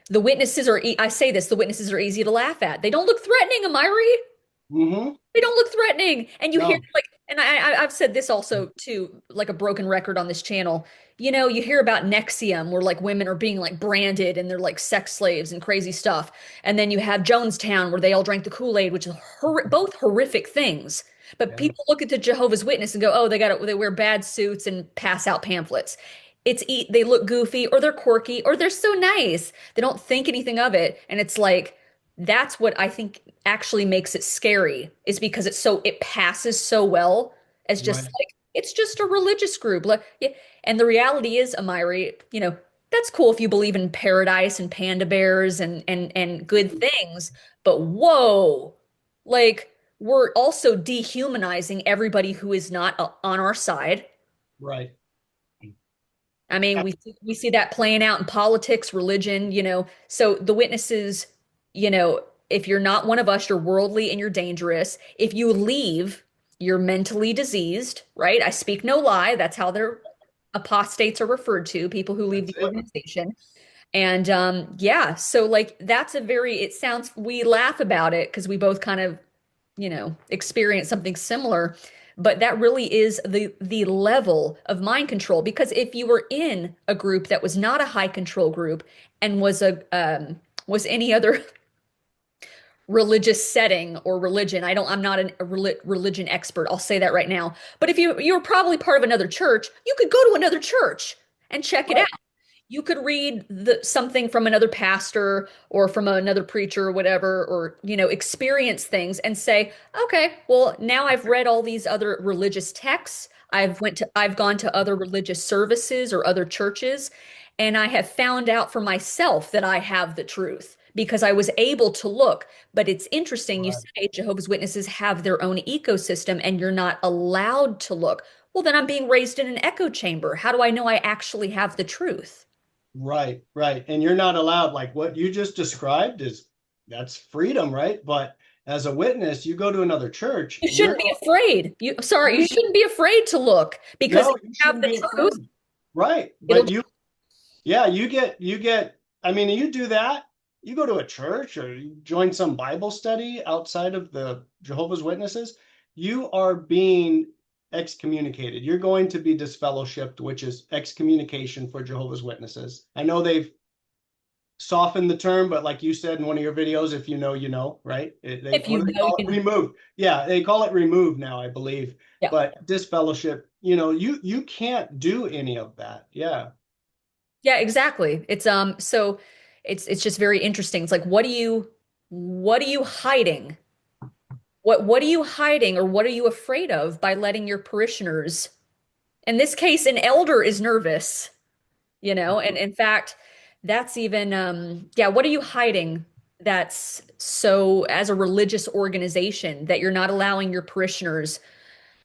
I say this, the witnesses are easy to laugh at. They don't look threatening, Amiri. mm-hmm. They don't look threatening. And you hear No, like, and I've said this also too, like a broken record on this channel. You hear about Nexium where like women are being like branded and they're like sex slaves and crazy stuff. And then you have Jonestown where they all drank the Kool-Aid, which is both horrific things. But yeah, people look at the Jehovah's Witness and go, "Oh, they wear bad suits and pass out pamphlets." They look goofy or they're quirky or they're so nice. They don't think anything of it. And it's like, that's what I think actually makes it scary is because it passes so well as just right, like it's just a religious group. Like, yeah. And the reality is, Amiri, that's cool if you believe in paradise and panda bears and good things, but whoa, like we're also dehumanizing everybody who is not on our side. right. I mean, we see that playing out in politics, religion, So the witnesses, if you're not one of us, you're worldly and you're dangerous. If you leave, you're mentally diseased, right? I speak no lie. That's how their apostates are referred to, people who leave That's the it. organization. And yeah, so like it sounds, we laugh about it because we both kind of experience something similar, but that really is the level of mind control. Because if you were in a group that was not a high control group and was any other religious setting or religion, I'm not a religion expert, I'll say that right now, but if you're probably part of another church, you could go to another church and check it out. Right, You could read something from another pastor or from another preacher or whatever, or, experience things and say, okay, well, now I've read all these other religious texts. I've gone to other religious services or other churches, and I have found out for myself that I have the truth because I was able to look. But it's interesting, you right, say Jehovah's Witnesses have their own ecosystem and you're not allowed to look. Well, then I'm being raised in an echo chamber. How do I know I actually have the truth? right, right. And you're not allowed, like what you just described that's freedom, right? But as a witness, you go to another church, You shouldn't be afraid. You shouldn't be afraid to look because if no, you you have shouldn't the be truth, afraid. Right. it'll But yeah, I mean, you do that, you go to a church or you join some Bible study outside of the Jehovah's Witnesses, you are being excommunicated. You're going to be disfellowshipped, which is excommunication for Jehovah's Witnesses. I know they've softened the term, but like you said in one of your videos, if you know, you know, right? If What you do they know, call it? you know. Removed. Yeah, they call it removed now, I believe. Yeah. But disfellowship, you can't do any of that. Yeah. Yeah, exactly. So it's just very interesting. It's like what are you hiding? What are you hiding or what are you afraid of by letting your parishioners, in this case, an elder is nervous, and in fact, that's even yeah, what are you hiding that's so as a religious organization that you're not allowing your parishioners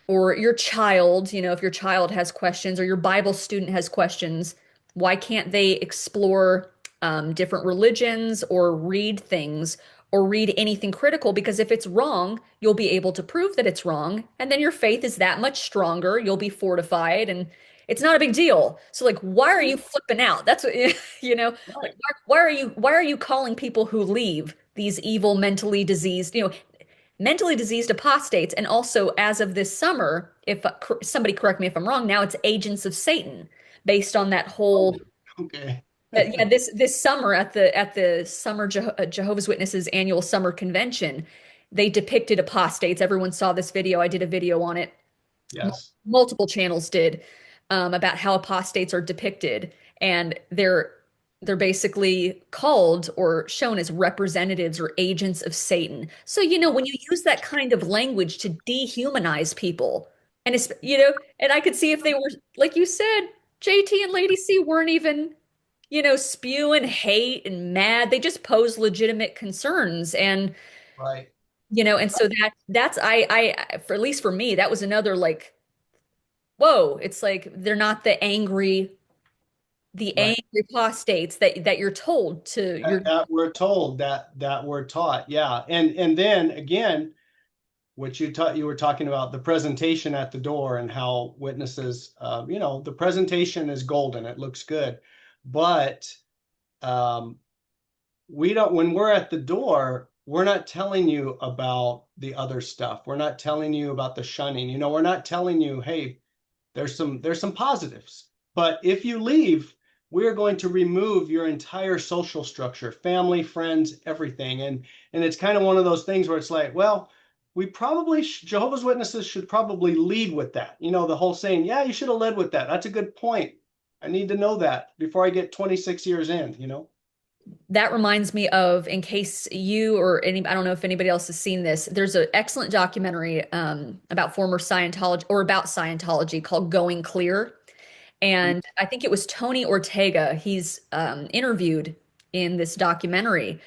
or your child, if your child has questions or your Bible student has questions, why can't they explore different religions or read things or read anything critical? Because if it's wrong, you'll be able to prove that it's wrong. And then your faith is that much stronger. You'll be fortified and it's not a big deal. So like, why are you flipping out? That's what, like, Right. why are you calling people who leave these evil, mentally diseased apostates? And also, as of this summer, if somebody correct me if I'm wrong, now it's agents of Satan, based on that Oh, whole okay. yeah, this summer at the summer Jehovah's Witnesses annual summer convention, they depicted apostates. Everyone saw this video. I did a video on it. Yes. Multiple channels did, about how apostates are depicted, and they're basically called or shown as representatives or agents of Satan. So, when you use that kind of language to dehumanize people, and and I could see if they were, like you said, JT and Lady C weren't even, spewing hate and mad. They just posed legitimate concerns. And, Right. and so that's for at least for me, that was another like, whoa, it's like they're not the Right. angry apostates that you're told to That we're told, that we're taught. Yeah. And then again, what you were talking about, the presentation at the door and how witnesses, the presentation is golden. It looks good. But um, we don't, when we're at the door, we're not telling you about the other stuff. We're not telling you about the shunning. We're not telling you, hey, there's some positives. But if you leave, we're going to remove your entire social structure, family, friends, everything. And it's kind of one of those things where it's like, well, we probably Jehovah's Witnesses should probably lead with that. The whole saying, yeah, you should have led with that. That's a good point. I need to know that before I get 26 years in. That reminds me of, in case you or I don't know if anybody else has seen this, there's an excellent documentary about former Scientology or about Scientology called Going Clear. And I think it was Tony Ortega. He's interviewed in this documentary.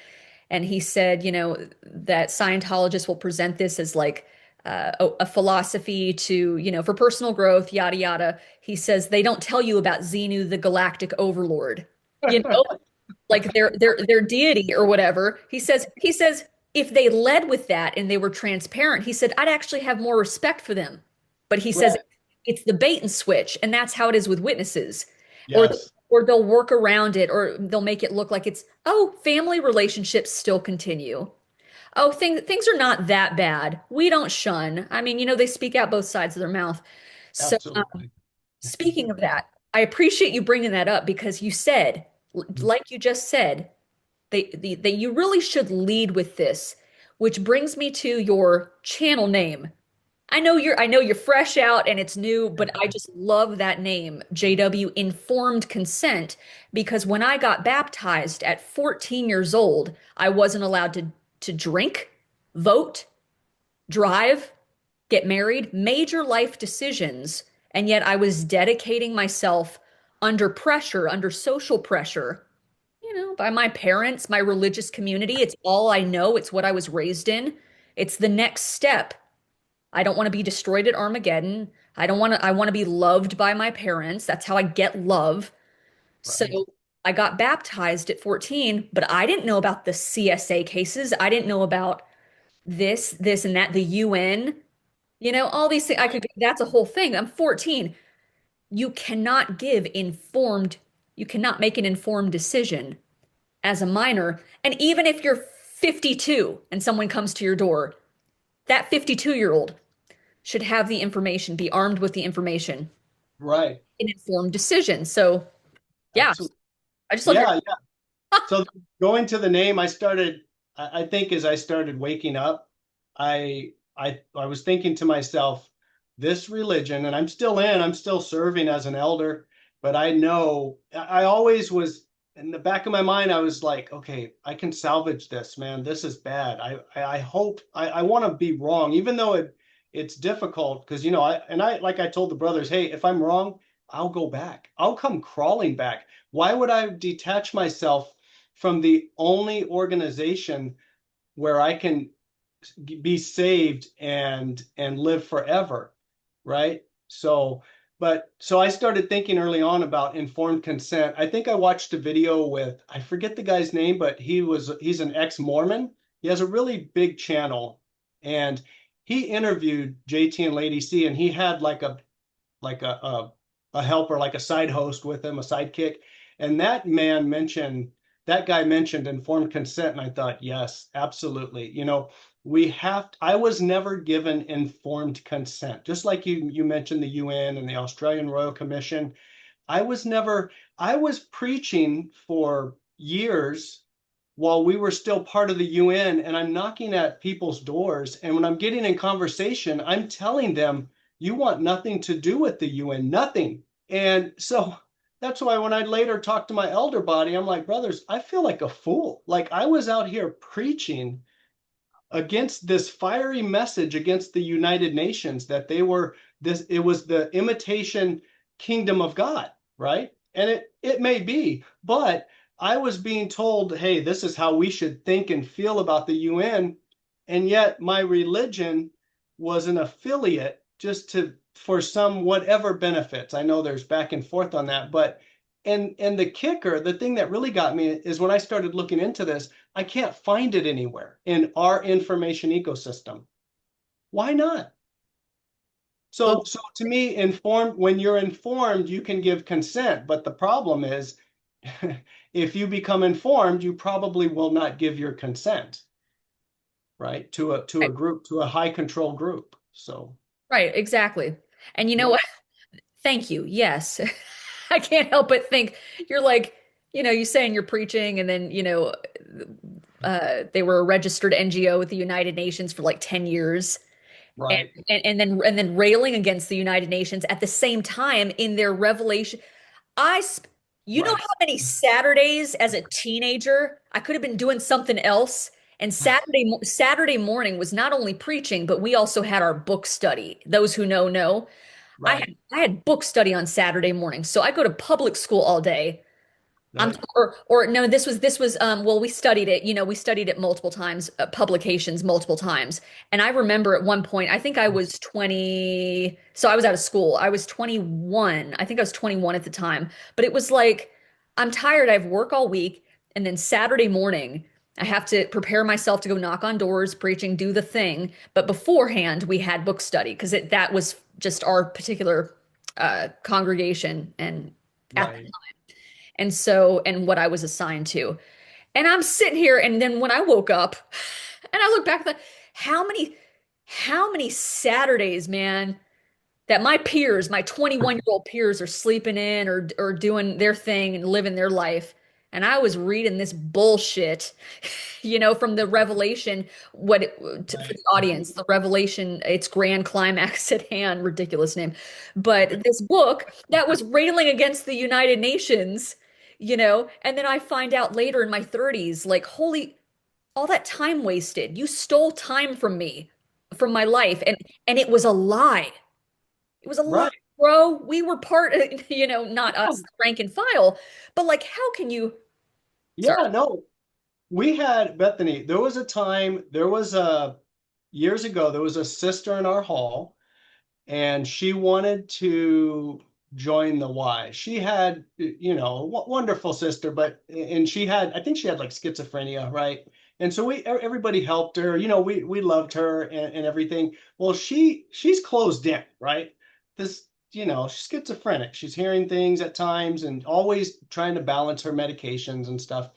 And he said, that Scientologists will present this as like a philosophy to, for personal growth, yada, yada. He says they don't tell you about Xenu, the galactic overlord. You know, like their deity or whatever. He says if they led with that and they were transparent, he said I'd actually have more respect for them. But he says Right. it's the bait and switch, and that's how it is with witnesses. Or Yes. or they'll work around it, or they'll make it look like it's, oh, family relationships still continue. Oh, things are not that bad. We don't shun. I mean, they speak out both sides of their mouth. So Absolutely. speaking of that, I appreciate you bringing that up because you said, like you just said, that you really should lead with this, which brings me to your channel name. I know you're fresh out and it's new, but I just love that name, JW Informed Consent, because when I got baptized at 14 years old, I wasn't allowed to drink, vote, drive, get married, major life decisions, and yet I was dedicating myself under pressure, under social pressure, by my parents, my religious community. It's all I know, it's what I was raised in. It's the next step. I don't want to be destroyed at Armageddon. I want to be loved by my parents. That's how I get love. So Right. I got baptized at 14, but I didn't know about the CSA cases. I didn't know about this, and that, the UN, all these things. That's a whole thing. I'm 14. You cannot you cannot make an informed decision as a minor. And even if you're 52 and someone comes to your door, that 52-year-old should have the information, be armed with the information, Right. an informed decision. So, yeah, Absolutely. I just love your. Yeah. So going to the name, I think as I started waking up, I was thinking to myself, this religion, and I'm still serving as an elder, but I know I always was in the back of my mind, I was like, okay, I can salvage this, man. This is bad. I hope I want to be wrong, even though it's difficult because like I told the brothers, hey, if I'm wrong, I'll go back. I'll come crawling back. Why would I detach myself from the only organization where I can be saved and live forever, right? So I started thinking early on about informed consent. I think I watched a video with, I forget the guy's name, but he's an ex-Mormon. He has a really big channel, and he interviewed JT and Lady C, and he had like a helper, like a side host with him, a sidekick. And that guy mentioned informed consent, and I thought, yes, absolutely. I was never given informed consent. Just like you mentioned the UN and the Australian Royal Commission. I was preaching for years while we were still part of the UN, and I'm knocking at people's doors. And when I'm getting in conversation, I'm telling them, you want nothing to do with the UN, nothing. And so that's why when I later talked to my elder body, I'm like, brothers, I feel like a fool. Like I was out here preaching against this fiery message against the United Nations that it was the imitation kingdom of God, right? And it may be, but I was being told, hey, this is how we should think and feel about the UN. And yet my religion was an affiliate just for some whatever benefits. I know there's back and forth on that, but and the kicker, the thing that really got me is when I started looking into this, I can't find it anywhere in our information ecosystem. Why not? Well, So to me, when you're informed, you can give consent. But the problem is, if you become informed, you probably will not give your consent, right? To a right, group, to a high control group. So right, exactly. And you know yeah, what? Thank you. Yes. I can't help but think you're like, you saying you're preaching, and then, they were a registered NGO with the United Nations for like 10 years. And, right, and then railing against the United Nations at the same time in their revelation. I, sp- you know right, how many Saturdays as a teenager I could have been doing something else? And Saturday morning was not only preaching, but we also had our book study. Those who know. I right, had I had book study on Saturday morning. So I go to public school all day. right, Or no, this was well, we studied it, we studied it multiple times, publications multiple times. And I remember at one point, I think I was 20, so I was out of school. I was 21. I think I was 21 at the time. But it was like, I'm tired. I have work all week, and then Saturday morning, I have to prepare myself to go knock on doors, preaching, do the thing. But beforehand, we had book study because that was just our particular congregation and at right. and what I was assigned to. And I'm sitting here, and then when I woke up and I look back, I thought, how many Saturdays, man, that my peers, my 21-year-old peers, are sleeping in or doing their thing and living their life. And I was reading this bullshit, from the Revelation, for Right. the audience, the Revelation, its grand climax at hand, ridiculous name. But this book that was railing against the United Nations, and then I find out later in my 30s, like, holy, all that time wasted. You stole time from me, from my life, and it was a lie. It was a lie, Right. bro. We were part of, not us, the rank and file, but like, how can you? Sorry. Yeah, no, we had Bethany. There was a years ago, there was a sister in our hall, and she wanted to join the Y. She had, a wonderful sister, and I think she had like schizophrenia, right? And so everybody helped her. We loved her and everything. Well, she's closed in, right? She's schizophrenic. She's hearing things at times and always trying to balance her medications and stuff.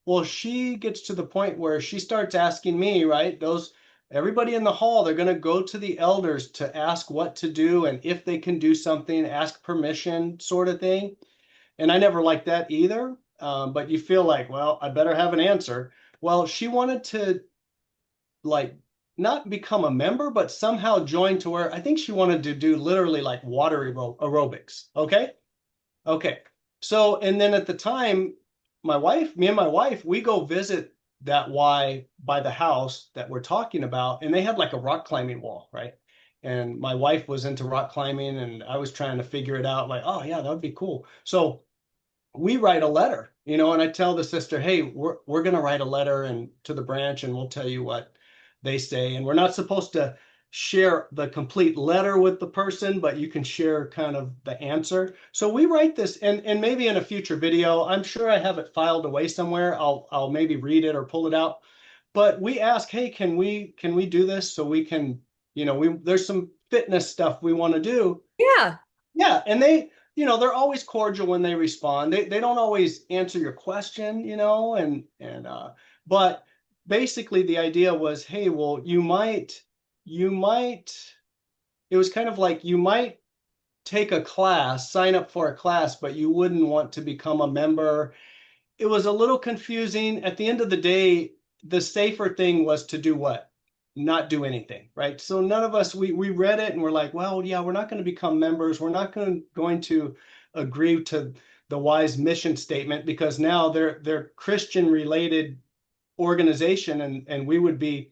Well, she gets to the point where she starts asking me, right? Those Everybody in the hall, they're going to go to the elders to ask what to do and if they can do something, ask permission, sort of thing. And I never liked that either. But you feel like, well, I better have an answer. Well, she wanted to like not become a member, but somehow join to where I think she wanted to do literally like water aerobics. Okay. Okay. So, and then at the time, me and my wife, we go visit that Y by the house that we're talking about, and they had like a rock climbing wall, right? And my wife was into rock climbing, and I was trying to figure it out, like, oh yeah, that would be cool. So we write a letter, and I tell the sister, hey, we're gonna write a letter and to the branch, and we'll tell you what they say. And we're not supposed to share the complete letter with the person, but you can share kind of the answer. So we write this, and maybe in a future video, I'm sure I have it filed away somewhere. I'll maybe read it or pull it out. But we ask, hey, can we do this so we can, there's some fitness stuff we want to do. Yeah. Yeah, and they're always cordial when they respond. They don't always answer your question, but basically the idea was, hey, well, you might it was kind of like you might take a class, sign up for a class, but you wouldn't want to become a member. It was a little confusing. At the end of the day, the safer thing was to do what? Not do anything, right? So none of us, we read it and we're like, well, yeah, we're not going to become members. We're not going to agree to the wise mission statement because now they're Christian related organization, and we would be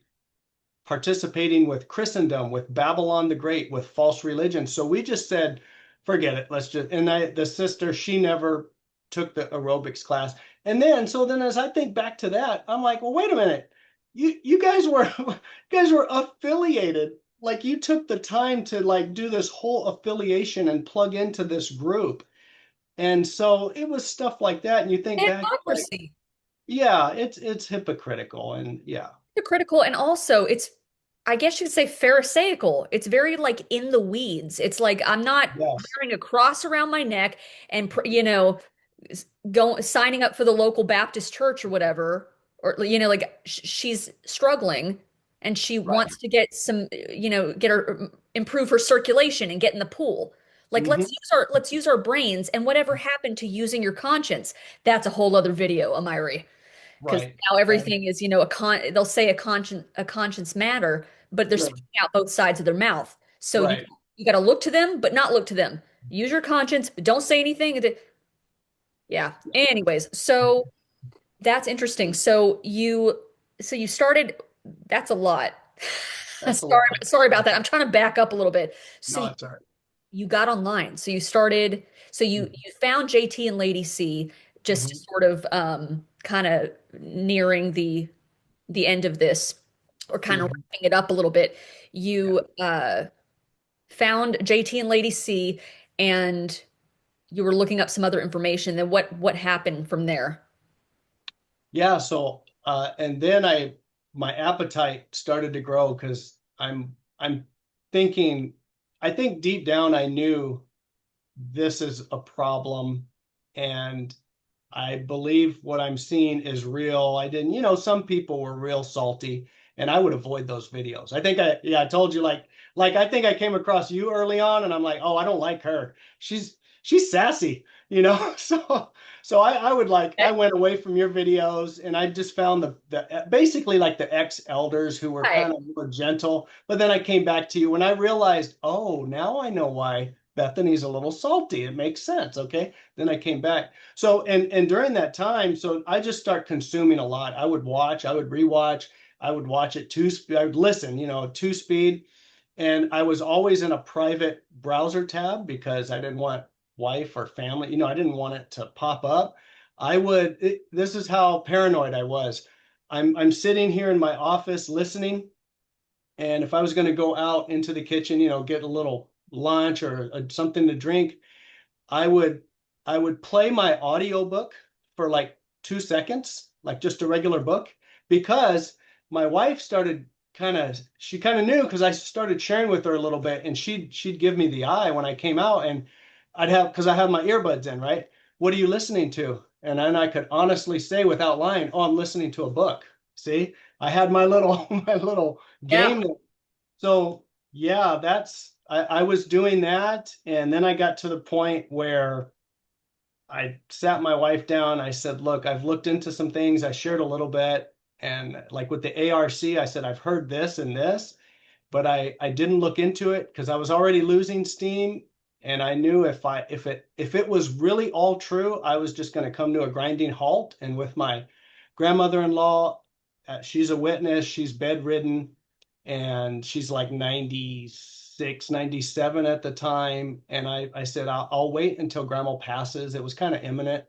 participating with Christendom, with Babylon the Great, with false religion. So we just said, forget it. Let's just, the sister, she never took the aerobics class. And then as I think back to that, I'm like, well, wait a minute. You guys were you guys were affiliated. Like you took the time to like do this whole affiliation and plug into this group. And so it was stuff like that. And you think back, like, Hypocrisy. yeah, it's hypocritical. And yeah. Hypocritical, and also it's, I guess you could say, pharisaical. It's very like in the weeds. It's like I'm not Yes. wearing a cross around my neck and go signing up for the local Baptist church or whatever, or like she's struggling and she Right. wants to get some, get her, improve her circulation and get in the pool. Like Hmm. let's use our brains, and whatever happened to using your conscience? That's a whole other video, Amiri, because Right. now Right. everything is, they'll say a conscience matter, but they're Sure. speaking out both sides of their mouth. So you Right. you got to look to them, but not look to them. Use your conscience, but don't say anything. Yeah. Anyways, so that's interesting. So you started. That's a lot. That's a Sorry, lot. sorry about that. I'm trying to back up a little bit. So No, you, it's all right. you got online. So you started. So you found JT and Lady C just Mhm. sort of kind of nearing the end of this, or kind of Mhm. wrapping it up a little bit. Yeah. You found JT and Lady C, and you were looking up some other information. Then what happened from there? Yeah. So, and then my appetite started to grow because I'm thinking, I think deep down I knew this is a problem, and I believe what I'm seeing is real. I didn't, some people were real salty, and I would avoid those videos. I told you, like I think I came across you early on, and I'm like, oh, I don't like her. She's sassy, So I would like I Okay. went away from your videos, and I just found the basically like the ex elders who were Right. kind of more gentle. But then I came back to you when I realized, oh, now I know why Bethany's a little salty. It makes sense. Okay. Then I came back. So and during that time, so I just start consuming a lot. I would watch, I would rewatch, I would watch it two speed, I would listen, 2 speed. And I was always in a private browser tab because I didn't want wife or family, I didn't want it to pop up. This is how paranoid I was. I'm sitting here in my office listening, and if I was going to go out into the kitchen, get a little lunch or something to drink, I would I would play my audiobook for like 2 seconds, like just a regular book, because my wife started she kind of knew because I started sharing with her a little bit, and she'd give me the eye when I came out, and because I have my earbuds in, right? What are you listening to? And then I could honestly say without lying, oh, I'm listening to a book. See, I had my little my little Yeah. game. So yeah, I was doing that, and then I got to the point where I sat my wife down. I said, "Look, I've looked into some things. I shared a little bit, and like with the ARC, I said I've heard this and this, but I didn't look into it because I was already losing steam, and I knew if it was really all true, I was just going to come to a grinding halt. And with my grandmother-in-law, she's a witness. She's bedridden, and she's like 96, 97 at the time. And I said, I'll wait until grandma passes. It was kind of imminent.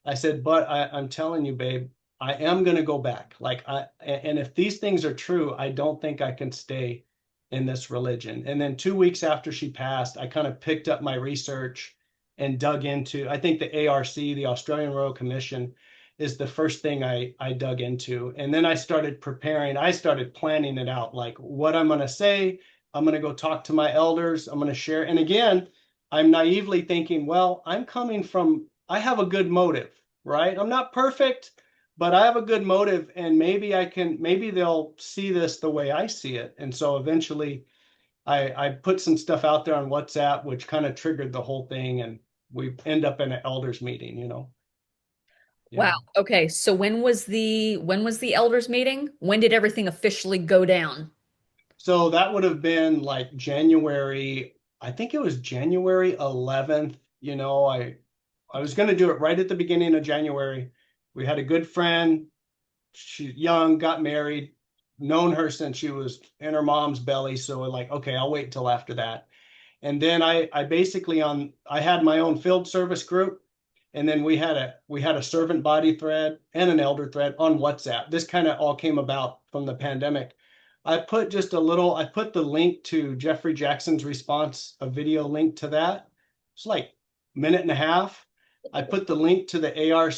I said, but I'm telling you, babe, I am going to go back. And if these things are true, I don't think I can stay in this religion. And then 2 weeks after she passed, I kind of picked up my research and dug into, I think the ARC, the Australian Royal Commission, is the first thing I dug into. And then I started preparing, I started planning it out, like what I'm going to say. I'm going to go talk to my elders. I'm going to share. And again, I'm naively thinking, well, I have a good motive, right? I'm not perfect, but I have a good motive, and maybe they'll see this the way I see it. And so eventually I put some stuff out there on WhatsApp, which kind of triggered the whole thing, and we end up in an elders meeting. Wow. Yeah. Okay. So when was the elders meeting? When did everything officially go down? So that would have been like January, I think it was January 11th. I was going to do it right at the beginning of January. We had a good friend. She's young, got married, known her since she was in her mom's belly. So we're like, okay, I'll wait until after that. And then I basically I had my own field service group, and then we had a servant body thread and an elder thread on WhatsApp. This kind of all came about from the pandemic. I put the link to Jeffrey Jackson's response, a video link to that. It's like a minute and a half. I put the link to the ARC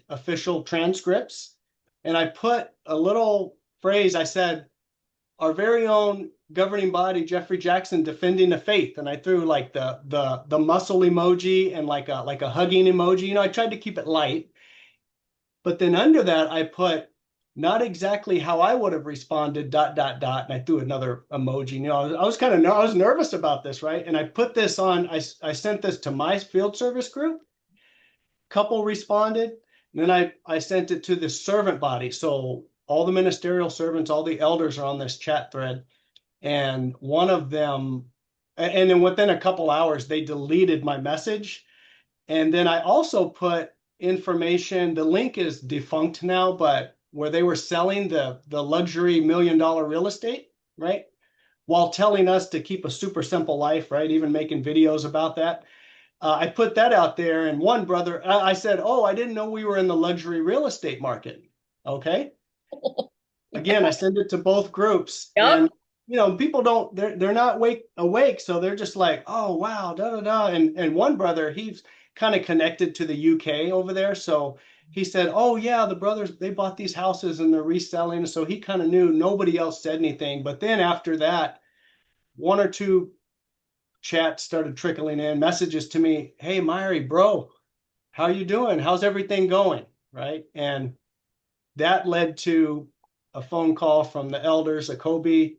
official transcripts, and I put a little phrase. I said, our very own governing body, Jeffrey Jackson, defending the faith. And I threw like the muscle emoji and like a hugging emoji. I tried to keep it light. But then under that, I put not exactly how I would have responded, dot, dot, dot. And I threw another emoji. I was nervous about this, right? And I put this on, I sent this to my field service group. Couple responded. And then I sent it to the servant body. So all the ministerial servants, all the elders are on this chat thread. And one of them, and then within a couple hours, they deleted my message. And then I also put information, the link is defunct now, but where they were selling the luxury $1 million real estate, right? While telling us to keep a super simple life, right? Even making videos about that. I put that out there, and one brother, I said, "Oh, I didn't know we were in the luxury real estate market." Okay. Again, I send it to both groups, Yep. and people don't, they're not awake, so they're just like, "Oh, wow, da da da." And one brother, he's kind of connected to the UK over there, so he said, "Oh yeah, the brothers, they bought these houses and they're reselling." So he kind of knew. Nobody else said anything, but then after that, one or two chats started trickling in, messages to me, "Hey, Myri, bro, how you doing? How's everything going?" Right? And that led to a phone call from the elders, a Kobe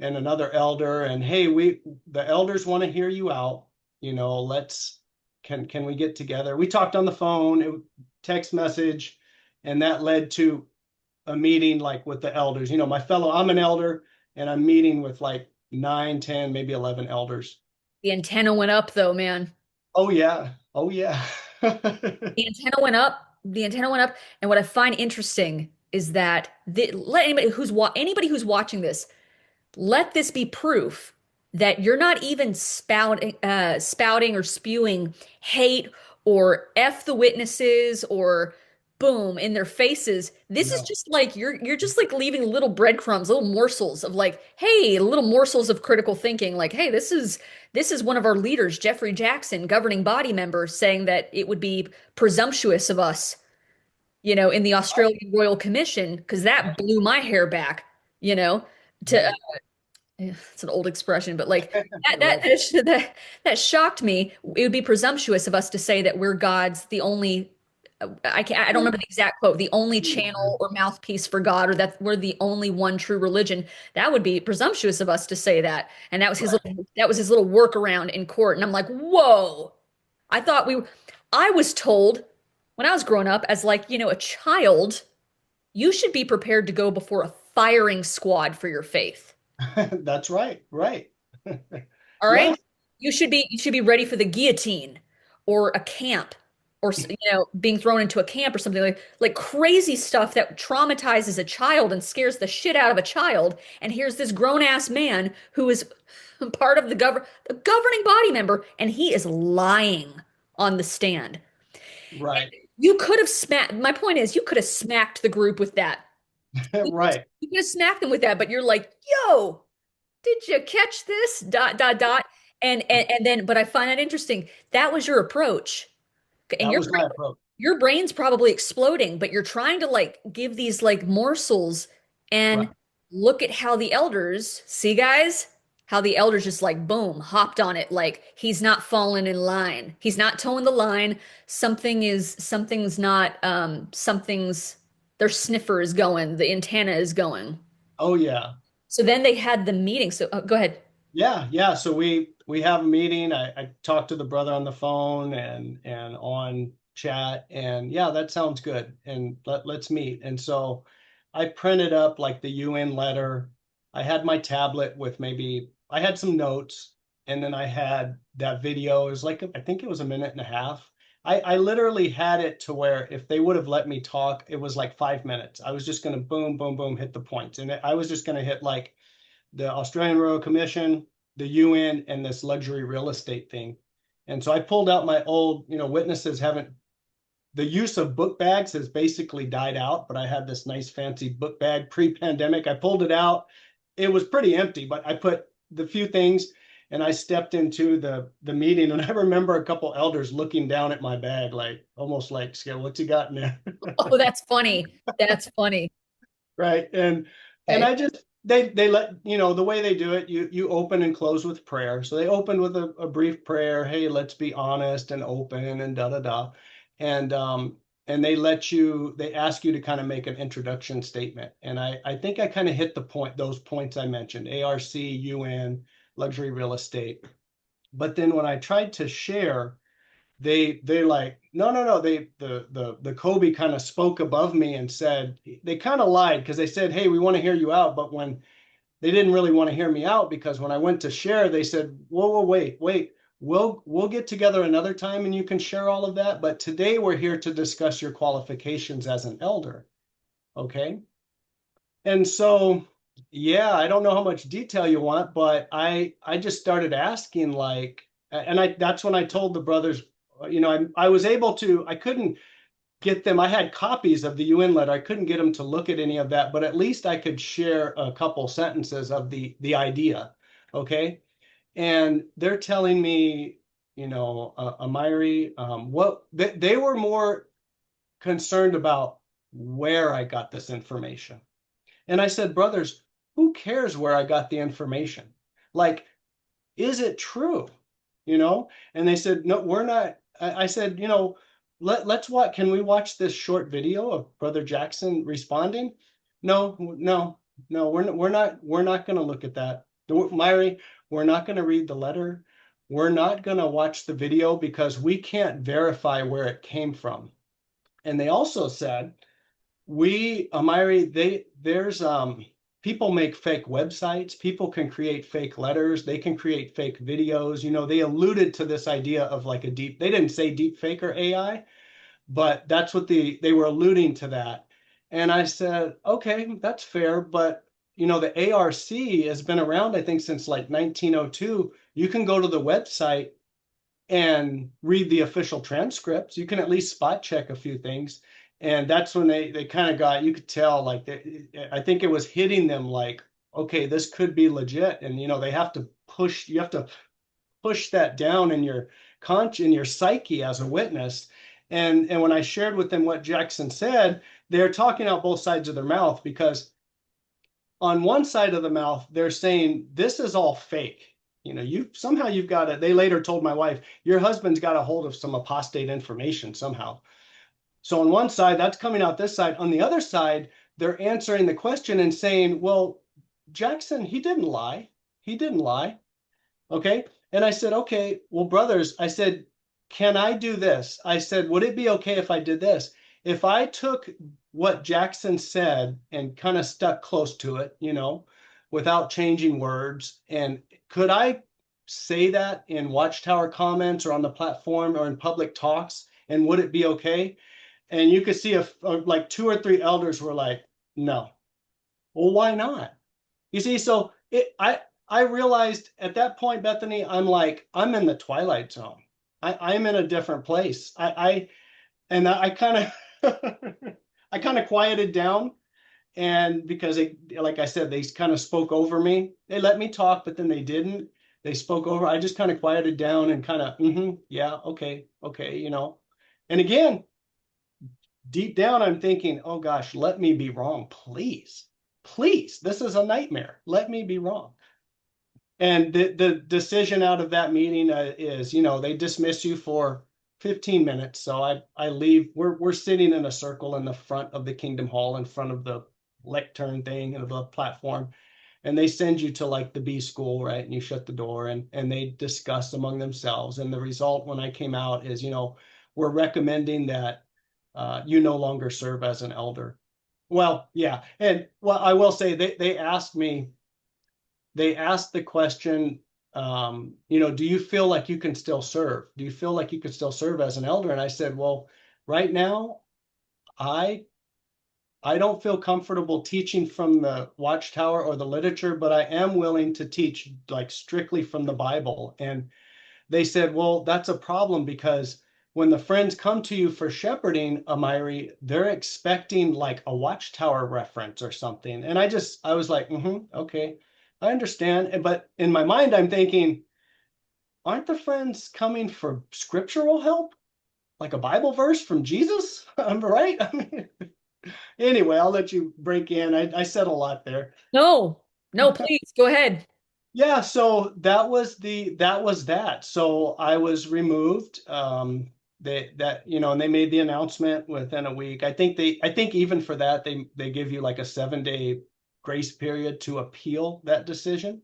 and another elder, and hey, the elders want to hear you out. Let's can we get together? We talked on the phone, text message, and that led to a meeting like with the elders. I'm an elder, and I'm meeting with like 9, 10, maybe 11 elders. The antenna went up though, man. Oh yeah. Oh yeah. The antenna went up. The antenna went up. And what I find interesting is that let anybody who's watching this, let this be proof that you're not even spouting or spewing hate or F the witnesses or boom in their faces. This is No. just like you're just like leaving little breadcrumbs, little morsels of like, hey, little morsels of critical thinking, like, hey, this is one of our leaders, Jeffrey Jackson, governing body member, saying that it would be presumptuous of us, in the Australian Royal Commission, because that blew my hair back, you know, to Right. yeah, it's an old expression, but like that that Right. that that shocked me. It would be presumptuous of us to say that we're God's the only I don't remember the exact quote, the only channel or mouthpiece for God, or that we're the only one true religion. That would be presumptuous of us to say that. And Right. that was his little workaround in court. And I'm like, whoa. I thought we I was told when I was growing up as like, a child, you should be prepared to go before a firing squad for your faith. That's right. Right. All right? Yes. You should be ready for the guillotine or a camp or being thrown into a camp or something like crazy stuff that traumatizes a child and scares the shit out of a child. And here's this grown ass man who is part of the governing body member, and he is lying on the stand. Right. You could have smacked, my point is, you could have smacked the group with that. Right. You could have smacked them with that, but you're like, yo, did you catch this? Dot, dot, dot. And then, but I find that interesting. That was your approach. And That was my approach. your brain's probably exploding, but you're trying to like give these like morsels Right. and look at how the elders, see guys, how the elders just like boom, hopped on it. Like he's not falling in line. He's not towing the line. Something's not, something's, their sniffer is going, the antenna is going. Oh yeah. So then they had the meeting. So go ahead. Yeah, yeah. So we have a meeting. I talked to the brother on the phone and on chat, and yeah, that sounds good. And let's meet. And so I printed up like the UN letter. I had my tablet with maybe I had some notes, and then I had that video. It was like I think it was a minute and a half. I literally had it to where if they would have let me talk, it was like 5 minutes. I was just gonna boom, boom, boom, hit the points, and I was just gonna hit like the Australian Royal Commission, the UN, and this luxury real estate thing. And so I pulled out my old, witnesses haven't, the use of book bags has basically died out, but I had this nice fancy book bag pre-pandemic. I pulled it out. It was pretty empty, but I put the few things and I stepped into the meeting, and I remember a couple elders looking down at my bag, like almost like, "Skip, what's you got in there?" Oh, that's funny. That's funny. Right. And Okay. I just they let the way they do it, you open and close with prayer. So they open with a brief prayer, hey, let's be honest and open and da da da. And and they ask you to kind of make an introduction statement. And I think I kind of hit those points I mentioned, ARC, UN, luxury real estate. But then when I tried to share, they like no, the Kobe kind of spoke above me and said, they kind of lied because they said, hey, we want to hear you out, but when they didn't really want to hear me out, because when I went to share, they said, whoa, wait, we'll get together another time and you can share all of that, but today we're here to discuss your qualifications as an elder. Okay. And so yeah, I don't know how much detail you want, but I just started asking, like, and I that's when I told the brothers, I was able to, I couldn't get them, I had copies of the UN letter. I couldn't get them to look at any of that, but at least I could share a couple sentences of the idea. Okay. And they're telling me, Amiri, what they were more concerned about where I got this information. And I said, brothers, who cares where I got the information? Like, is it true? And they said, no, we're not. I said, let's watch. Can we watch this short video of Brother Jackson responding? No, no, no, we're not going to look at that. Myri, we're not going to read the letter. We're not going to watch the video because we can't verify where it came from. And they also said, Amiri, there's people make fake websites, people can create fake letters, they can create fake videos. They alluded to this idea of like they didn't say deep fake or AI, but that's what they were alluding to that. And I said, okay, that's fair, but the ARC has been around, I think, since like 1902. You can go to the website and read the official transcripts. You can at least spot check a few things. And that's when they kind of got, you could tell, like, I think it was hitting them like, okay, this could be legit. And, you have to push that down in your in your psyche as a witness. And when I shared with them what Jackson said, they're talking out both sides of their mouth, because on one side of the mouth, they're saying this is all fake. You've got it. They later told my wife, your husband's got a hold of some apostate information somehow. So on one side, that's coming out this side. On the other side, they're answering the question and saying, well, Jackson, he didn't lie. He didn't lie. Okay. And I said, okay, well, brothers, I said, can I do this? I said, would it be okay if I did this? If I took what Jackson said and kind of stuck close to it, without changing words, and could I say that in Watchtower comments or on the platform or in public talks? And would it be okay? And you could see if like two or three elders were like, no. Well, why not? You see, so I realized at that point, Bethany, I'm like, I'm in the twilight zone. I'm in a different place. I kind of I kind of quieted down, and because like I said, they kind of spoke over me. They let me talk, but then they didn't. They spoke over. I just kind of quieted down and kind of, yeah, okay, okay. And again, deep down, I'm thinking, oh gosh, let me be wrong, please, please. This is a nightmare. Let me be wrong. And the decision out of that meeting is, they dismiss you for 15 minutes. So I leave. We're sitting in a circle in the front of the Kingdom Hall, in front of the lectern thing and the platform, and they send you to like the B school, right? And you shut the door, and they discuss among themselves. And the result when I came out is, we're recommending that you no longer serve as an elder. Well, yeah, and well, I will say they asked me they asked the question, do you feel like you can still serve? Do you feel like you can still serve as an elder? And I said, well, right now, I I don't feel comfortable teaching from the Watchtower or the literature, but I am willing to teach like strictly from the Bible. And they said, well, that's a problem because when the friends come to you for shepherding, Amiri, they're expecting like a Watchtower reference or something. And I was like, okay, I understand. But in my mind, I'm thinking, aren't the friends coming for scriptural help? Like a Bible verse from Jesus? I'm right. I mean, anyway, I'll let you break in. I said a lot there. No, no, please go ahead. Yeah, so that was that. So I was removed. And they made the announcement within a week. I think even for that they give you like a 7-day grace period to appeal that decision.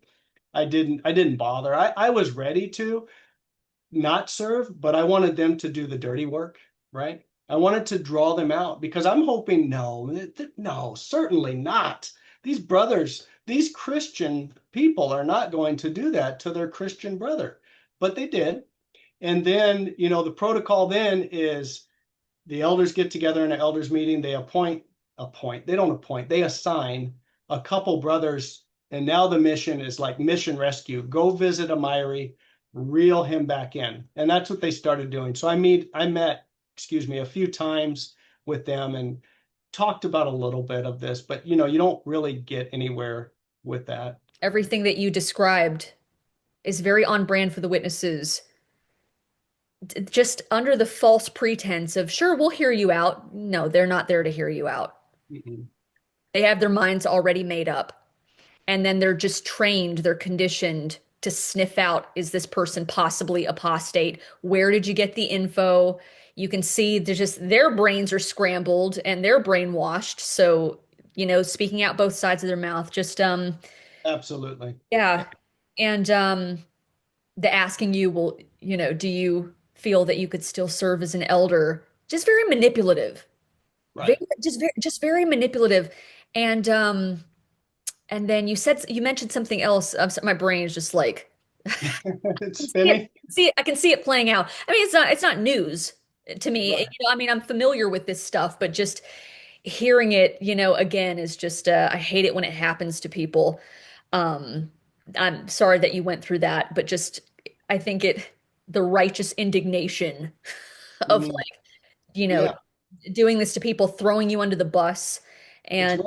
I didn't bother. I was ready to not serve, but I wanted them to do the dirty work, right? I wanted to draw them out because I'm hoping no, certainly not. These brothers, these Christian people are not going to do that to their Christian brother, but they did. And then, the protocol then is the elders get together in an elders meeting. They they don't appoint, they assign a couple brothers. And now the mission is like mission rescue. Go visit Amiri, reel him back in. And that's what they started doing. So I met, a few times with them and talked about a little bit of this, but you don't really get anywhere with that. Everything that you described is very on brand for the witnesses. Just under the false pretense of, sure, we'll hear you out. No, they're not there to hear you out. Mhm. They have their minds already made up. And then they're just trained, they're conditioned to sniff out, is this person possibly apostate? Where did you get the info? You can see they're just their brains are scrambled and they're brainwashed. So, speaking out both sides of their mouth, just Absolutely. yeah. And the asking you, well, do you feel that you could still serve as an elder? Just very manipulative. Very, Right. just very manipulative. And and then you mentioned something else. My brain is just like It's can see it, spinning. I can see it playing out. I mean, it's not news to me. Right. I mean, I'm familiar with this stuff, but just hearing it, again is just I hate it when it happens to people. Um, I'm sorry that you went through that, but just I think the righteous indignation of Mhm. like, Yeah, doing this to people, throwing you under the bus it's and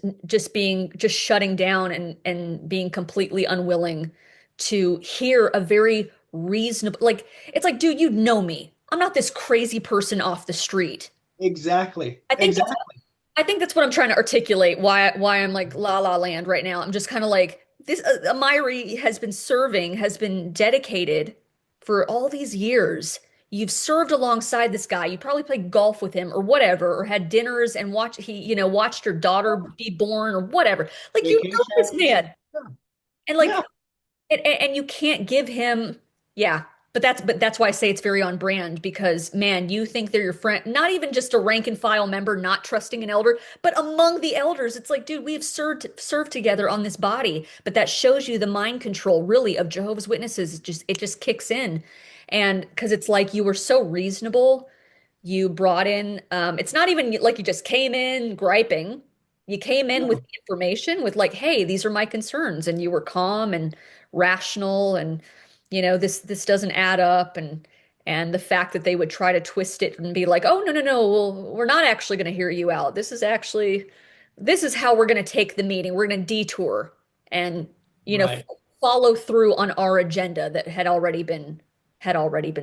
wrong. just shutting down and being completely unwilling to hear a very reasonable, like, it's like, dude, you know me. I'm not this crazy person off the street. Exactly. I think that's Exactly. I think that's what I'm trying to articulate, why I'm like la la land right now. I'm just kind of like this Amiri has been dedicated for all these years. you've served alongside this guy. You probably played golf with him or whatever, or had dinners and watched your daughter be born or whatever. Like you know this Vacations. man. And like Yeah, and you can't give him, yeah, but that's why I say it's very on brand because man, you think they're your friend, not even just a rank and file member not trusting an elder, but among the elders, it's like, dude, we've served together on this body. But that shows you the mind control really of Jehovah's Witnesses. It just kicks in. And because it's like you were so reasonable, you brought in, it's not even like you just came in griping. You came in with no, the information with like, hey, these are my concerns, and you were calm and rational, and this doesn't add up, and the fact that they would try to twist it and be like, oh no, no, no, well, we're not actually going to hear you out. This is how we're going to take the meeting. We're going to detour and right. follow through on our agenda that had already been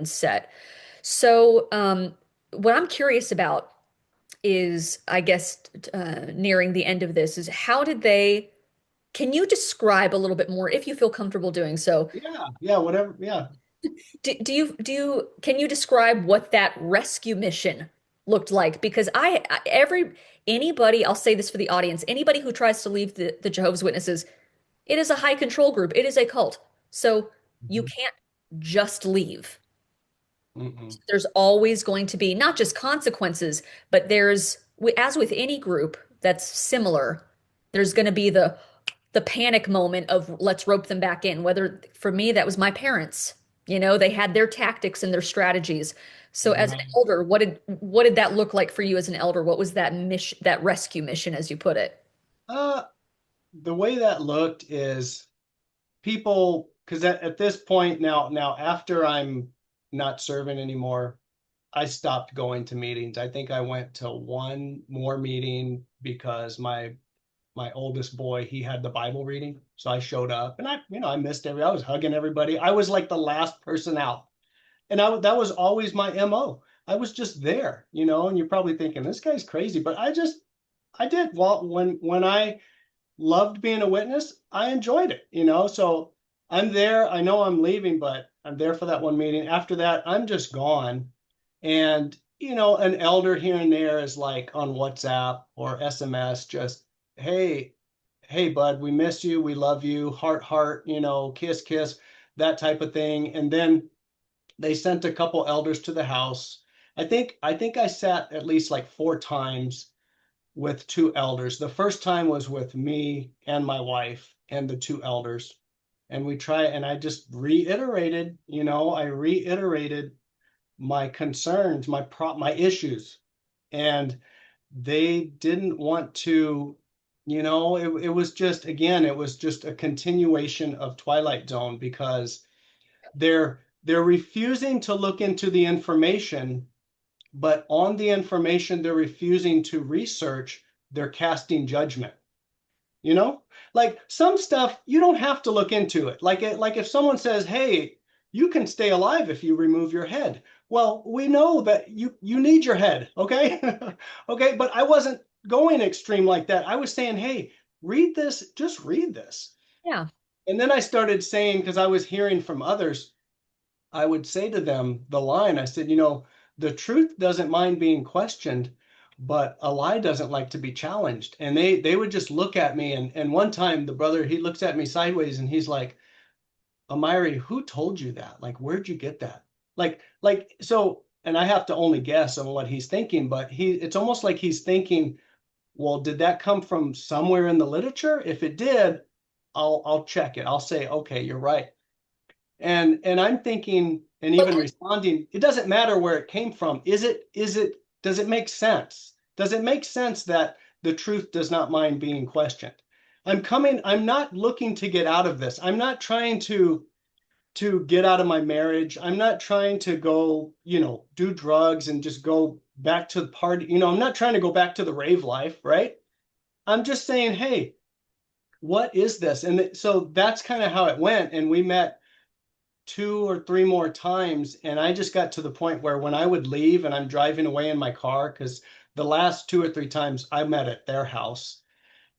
set. So, what I'm curious about is, I guess, nearing the end of this, is can you describe a little bit more, if you feel comfortable doing so? Yeah, yeah, whatever. Yeah, Can you describe what that rescue mission looked like? Because anybody, I'll say this for the audience, anybody who tries to leave the Jehovah's Witnesses, it is a high control group. It is a cult. So you mhm. can't just leave. Mm-mm. There's always going to be not just consequences, but as with any group that's similar, there's going to be the panic moment of let's rope them back in. Whether for me, that was my parents. They had their tactics and their strategies. So as an Right. elder, what did that look like for you as an elder? What was that mission, that rescue mission, as you put it? Uh, the way that looked is people, because at this point now after I'm not serving anymore, I stopped going to meetings. I think I went to one more meeting because my oldest boy, he had the Bible reading. So I showed up and I missed I was hugging everybody. I was like the last person out. And that was always my MO. I was just there, and you're probably thinking this guy's crazy, but I did. Well, when I loved being a witness, I enjoyed it, So I'm there. I know I'm leaving, but I'm there for that one meeting. After that, I'm just gone. And, an elder here and there is like on WhatsApp or SMS, just, hey, bud, we miss you. We love you. Heart, heart, kiss, kiss, that type of thing. And then they sent a couple elders to the house. I think I sat at least like four times with two elders. The first time was with me and my wife and the two elders. And I just reiterated, I reiterated my concerns, my issues. And they didn't want to, it was just, again, it was just a continuation of Twilight Zone because they're refusing to look into the information, but on the information they're refusing to research, they're casting judgment. You know, like some stuff you don't have to look into it. Like if someone says, "Hey, you can stay alive if you remove your head." Well, we know that you need your head, okay? Okay, but I wasn't going extreme like that. I was saying, "Hey, read this, just read this." Yeah. And then I started saying, because I was hearing from others, I would say to them the line, I said, the truth doesn't mind being questioned, but a lie doesn't like to be challenged. And they would just look at me. And one time the brother, he looks at me sideways and he's like, Amiri, who told you that? Like, where'd you get that? So, and I have to only guess on what he's thinking, but it's almost like he's thinking, well, did that come from somewhere in the literature? If it did, I'll check it. I'll say, okay, you're right. And I'm thinking and But even responding, it doesn't matter where it came from. Does it make sense? Does it make sense that the truth does not mind being questioned? I'm not looking to get out of this. I'm not trying to get out of my marriage. I'm not trying to go, do drugs and just go back to the party. I'm not trying to go back to the rave life, right? I'm just saying, hey, what is this? And so that's kind of how it went. And we met two or three more times. And I just got to the point where when I would leave and I'm driving away in my car, because the last two or three times I met at their house,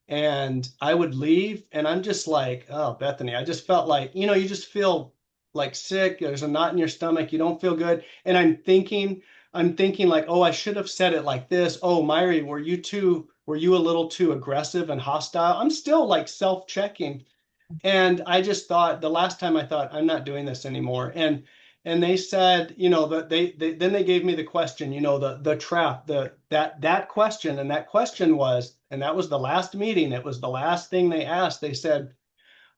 and I would leave and I'm just like, oh, Bethany, I just felt like, you just feel like sick. There's a knot in your stomach. You don't feel good. And I'm thinking like, oh, I should have said it like this. Oh, Myri, were you a little too aggressive and hostile? I'm still like self-checking. And I just thought the last time I thought I'm not doing this anymore. And they said, that they then they gave me the question, the trap, that question, and that question was, and that was the last meeting. It was the last thing they asked. They said,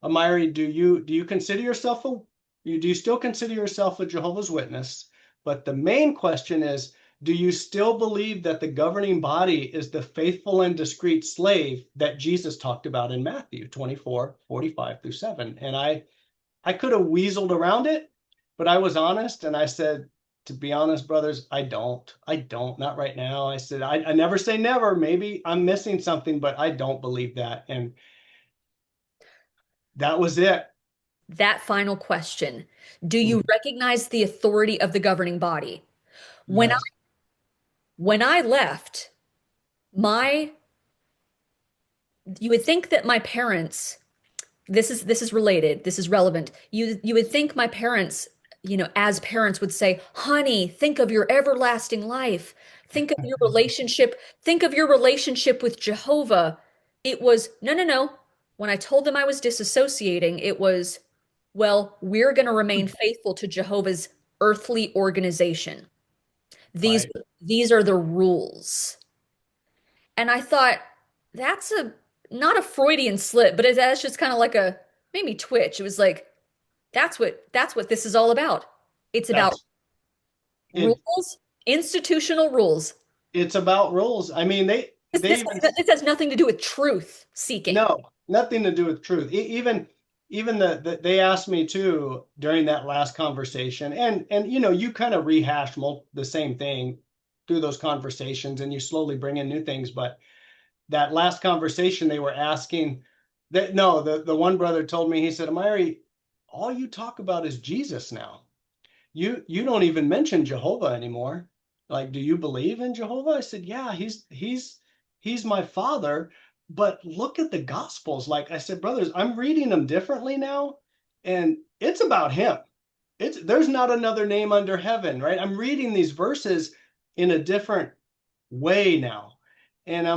Amiri, do you consider yourself do you still consider yourself a Jehovah's Witness? But the main question is, do you still believe that the governing body is the faithful and discreet slave that Jesus talked about in Matthew 24:45-7? And I could have weaseled around it, but I was honest and I said, to be honest, brothers, I don't. Not right now. I said, I never say never. Maybe I'm missing something, but I don't believe that. And that was it. That final question. Do you Mhm. recognize the authority of the governing body? When I Yes. when I left, my you would think that my parents, this is related, this is relevant. You would think my parents, as parents would say, "Honey, think of your everlasting life. Think of your relationship with Jehovah." It was, no, no, no. When I told them I was disassociating, it was, well, we're going to remain faithful to Jehovah's earthly organization. These Right. these are the rules. And I thought that's a not a Freudian slip, but that's just kind of like a made me twitch. It was like that's what this is all about. It's about That's it. rules, institutional rules. It's about rules. I mean, they This, they this, even this has nothing to do with truth seeking. no, nothing to do with truth. Even they asked me too during that last conversation, and you kind of rehash the same thing through those conversations, and you slowly bring in new things. But that last conversation, they were asking that no, the one brother told me, he said, Amiri, all you talk about is Jesus now. You don't even mention Jehovah anymore. Like, do you believe in Jehovah? I said, yeah, he's my father. But look at the Gospels. Like I said, brothers, I'm reading them differently now, and it's about him. It's there's not another name under heaven, right? I'm reading these verses in a different way now, and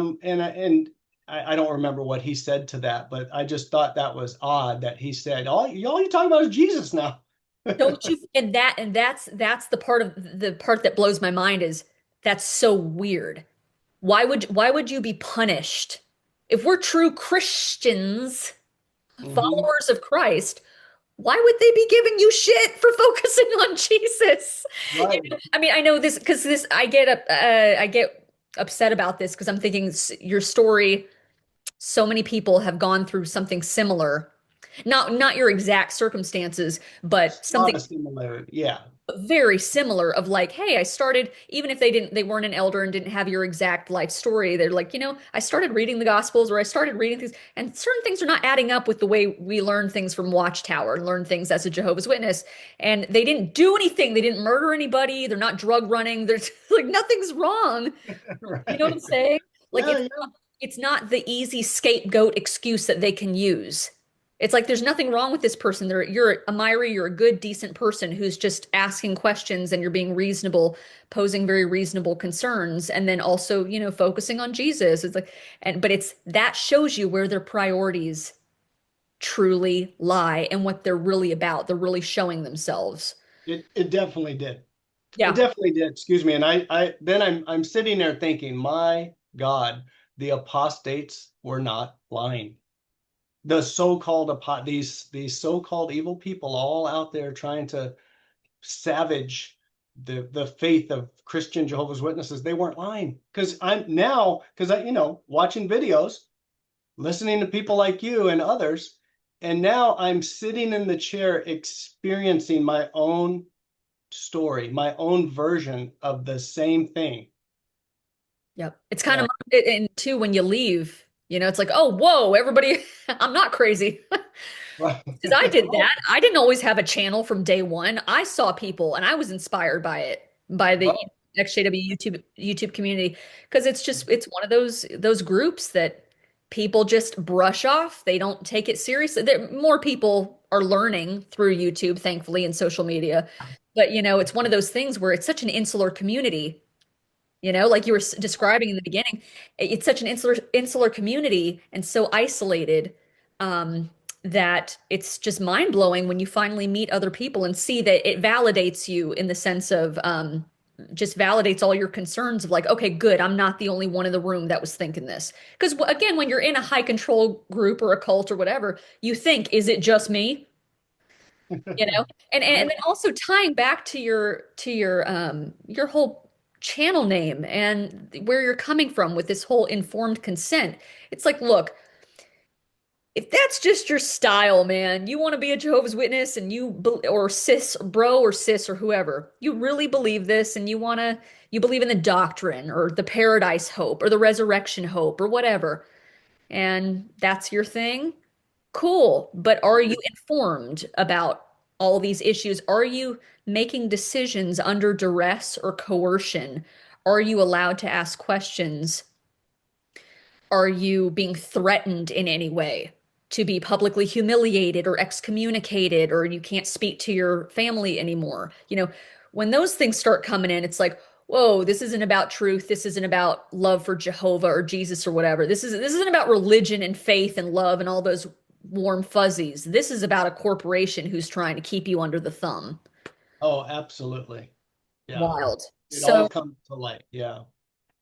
I don't remember what he said to that, but I just thought that was odd that he said, all you talking about is Jesus now. Don't you? And that's the part that blows my mind is that's so weird. Why would you be punished? If we're true Christians, Hmm. followers of Christ, why would they be giving you shit for focusing on Jesus? Right. I mean, I know this because I get upset about this because I'm thinking your story, so many people have gone through something similar. Not your exact circumstances, but A lot something of similarity. Yeah. very similar of like, hey, I started, even if they weren't an elder and didn't have your exact life story, they're like, I started reading the Gospels or I started reading things, and certain things are not adding up with the way we learn things from Watchtower and learn things as a Jehovah's Witness. And they didn't do anything, they didn't murder anybody, they're not drug running, there's like nothing's wrong. You know what I'm Right. saying? Like Yeah, it's yeah. not it's not the easy scapegoat excuse that they can use. It's like there's nothing wrong with this person. You're a Myri, you're a good, decent person who's just asking questions and you're being reasonable, posing very reasonable concerns, and then also, focusing on Jesus. It's like, but it's that shows you where their priorities truly lie and what they're really about. They're really showing themselves. It definitely did. It Yeah. definitely did. Excuse me. And I then I'm sitting there thinking, my God, the apostates were not lying. The so-called these so-called evil people all out there trying to savage the faith of Christian Jehovah's Witnesses, they weren't lying. Because I, watching videos, listening to people like you and others, and now I'm sitting in the chair experiencing my own story, my own version of the same thing. Yep. It's kind of, Yeah. and too, when you leave, it's like, oh, whoa, everybody, I'm not crazy. Right. Because I did Right. that. I didn't always have a channel from day one. I saw people and I was inspired by it, by the Right. XJW YouTube community. Because it's one of those groups that people just brush off. They don't take it seriously. More people are learning through YouTube, thankfully, and social media. But, it's one of those things where it's such an insular community, like you were describing in the beginning. It's such an insular community and so isolated, um, that it's just mind blowing when you finally meet other people and see that it validates you in the sense of, just validates all your concerns of like, okay, good, I'm not the only one in the room that was thinking this. Because again, when you're in a high control group or a cult or whatever, you think, is it just me? And Right. then also tying back to your whole channel name and where you're coming from with this whole informed consent. It's like, look, if that's just your style, man, you want to be a Jehovah's Witness and or cis bro or cis or whoever, you really believe this and you believe in the doctrine or the paradise hope or the resurrection hope or whatever, and that's your thing. Cool. But are you informed about all these issues? Are you making decisions under duress or coercion? Are you allowed to ask questions? Are you being threatened in any way to be publicly humiliated or excommunicated, or you can't speak to your family anymore? When those things start coming in, it's like, whoa, this isn't about truth. This isn't about love for Jehovah or Jesus or whatever. This isn't about religion and faith and love and all those warm fuzzies. This is about a corporation who's trying to keep you under the thumb. Oh, absolutely. Yeah. Wild. It all So comes to light. Yeah.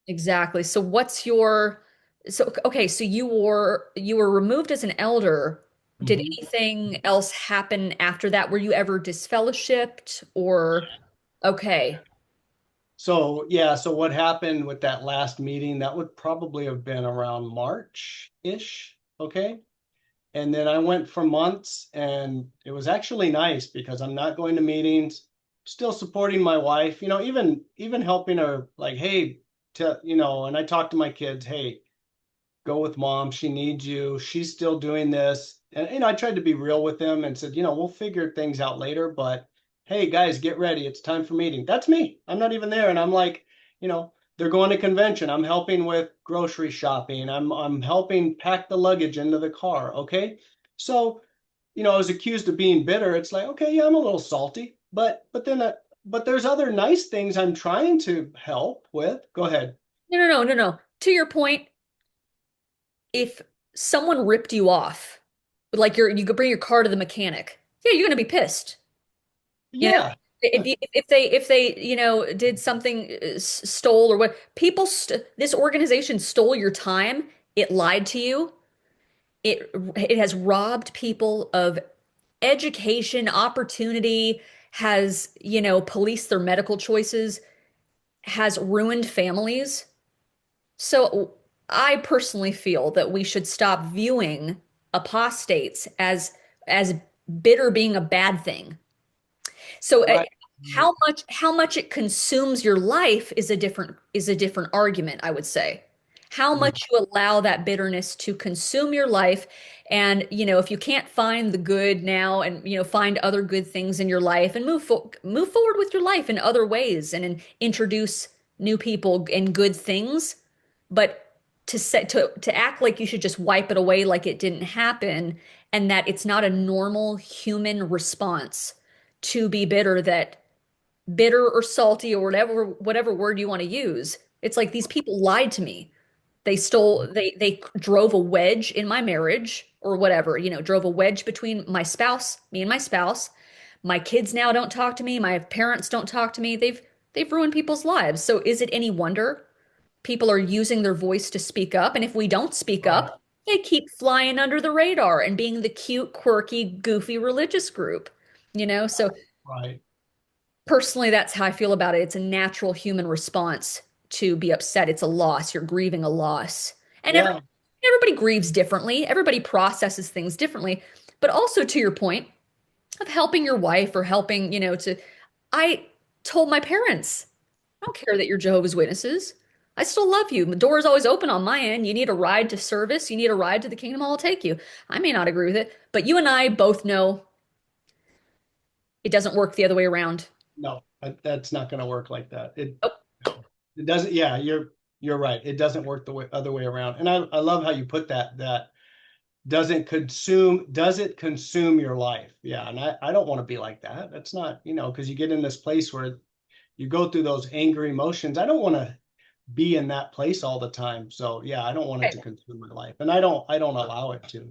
exactly. So okay, so you were removed as an elder. Did Mhm. anything else happen after that? Were you ever disfellowshipped or okay. So, yeah, so what happened with that last meeting? That would probably have been around March-ish. Okay. And then I went for months, and it was actually nice because I'm not going to meetings, still supporting my wife, even helping her like, hey, and I talk to my kids, hey, go with mom. She needs you. She's still doing this. And, I tried to be real with them and said, we'll figure things out later, but hey, guys, get ready. It's time for meeting. That's me. I'm not even there. And I'm like, they're going to convention. I'm helping with grocery shopping. I'm helping pack the luggage into the car. Okay. So, I was accused of being bitter. It's like, okay, yeah, I'm a little salty, but there's other nice things I'm trying to help with. Go ahead. No, no, no, no, no. To your point, if someone ripped you off, like you could bring your car to the mechanic, yeah, you're gonna be pissed. You know, Yeah. if they did something, stole or what, this organization stole your time, it lied to you, it has robbed people of education, opportunity, has, policed their medical choices, has ruined families. So I personally feel that we should stop viewing apostates as bitter being a bad thing. So Right. how much it consumes your life is a different argument, I would say. How much you allow that bitterness to consume your life, and if you can't find the good now, and find other good things in your life and move forward with your life in other ways, and introduce new people and good things, but to act like you should just wipe it away like it didn't happen, and that it's not a normal human response to be bitter, that bitter or salty or whatever word you want to use. It's like these people lied to me. They drove a wedge in my marriage or whatever, drove a wedge between me and my spouse. My kids now don't talk to me. My parents don't talk to me. They've ruined people's lives. So is it any wonder people are using their voice to speak up? And if we don't speak Right. up, they keep flying under the radar and being the cute, quirky, goofy religious group. So Right. personally, that's how I feel about it. It's a natural human response to be upset. It's a loss. You're grieving a loss. And Yeah. everybody grieves differently. Everybody processes things differently. But also to your point of helping your wife or helping, I told my parents, I don't care that you're Jehovah's Witnesses. I still love you. The door is always open on my end. You need a ride to service, you need a ride to the kingdom, I'll take you. I may not agree with it, but you and I both know it doesn't work the other way around. No, that's not going to work like that. Oh, No, it doesn't. Yeah, you're. You're right. It doesn't work the other way around. And I love how you put that does it consume your life? Yeah. And I don't want to be like that. That's not, because you get in this place where you go through those angry emotions. I don't want to be in that place all the time. So yeah, I don't want it Right. to consume my life. And I don't allow it to.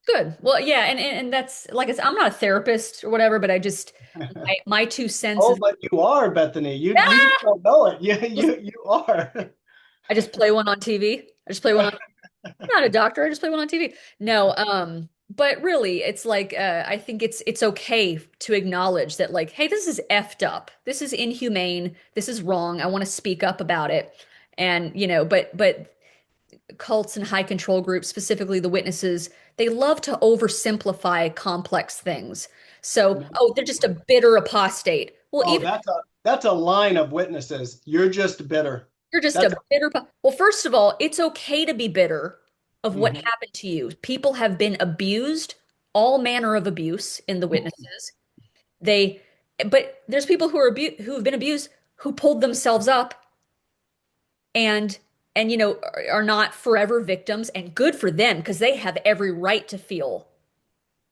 Good. Well, yeah, and that's like I said, I'm not a therapist or whatever, but I just my two cents Oh, is but you are, Bethany. You just ah! don't know it. You are. I just play one on TV. I just play one on I'm not a doctor, I just play one on TV. No, but really it's like I think it's okay to acknowledge that like, hey, this is effed up. This is inhumane. This is wrong. I want to speak up about it. And but cults and high control groups, specifically the witnesses, they love to oversimplify complex things. So, No. oh, they're just a bitter apostate. Well, Oh, even that's a line of witnesses. You're just bitter. you're just That's a bitter. Well, first of all, it's okay to be bitter of what mhm. happened to you. People have been abused, all manner of abuse in the witnesses. They, but there's people who have been abused who pulled themselves up and are not forever victims, and good for them because they have every right to feel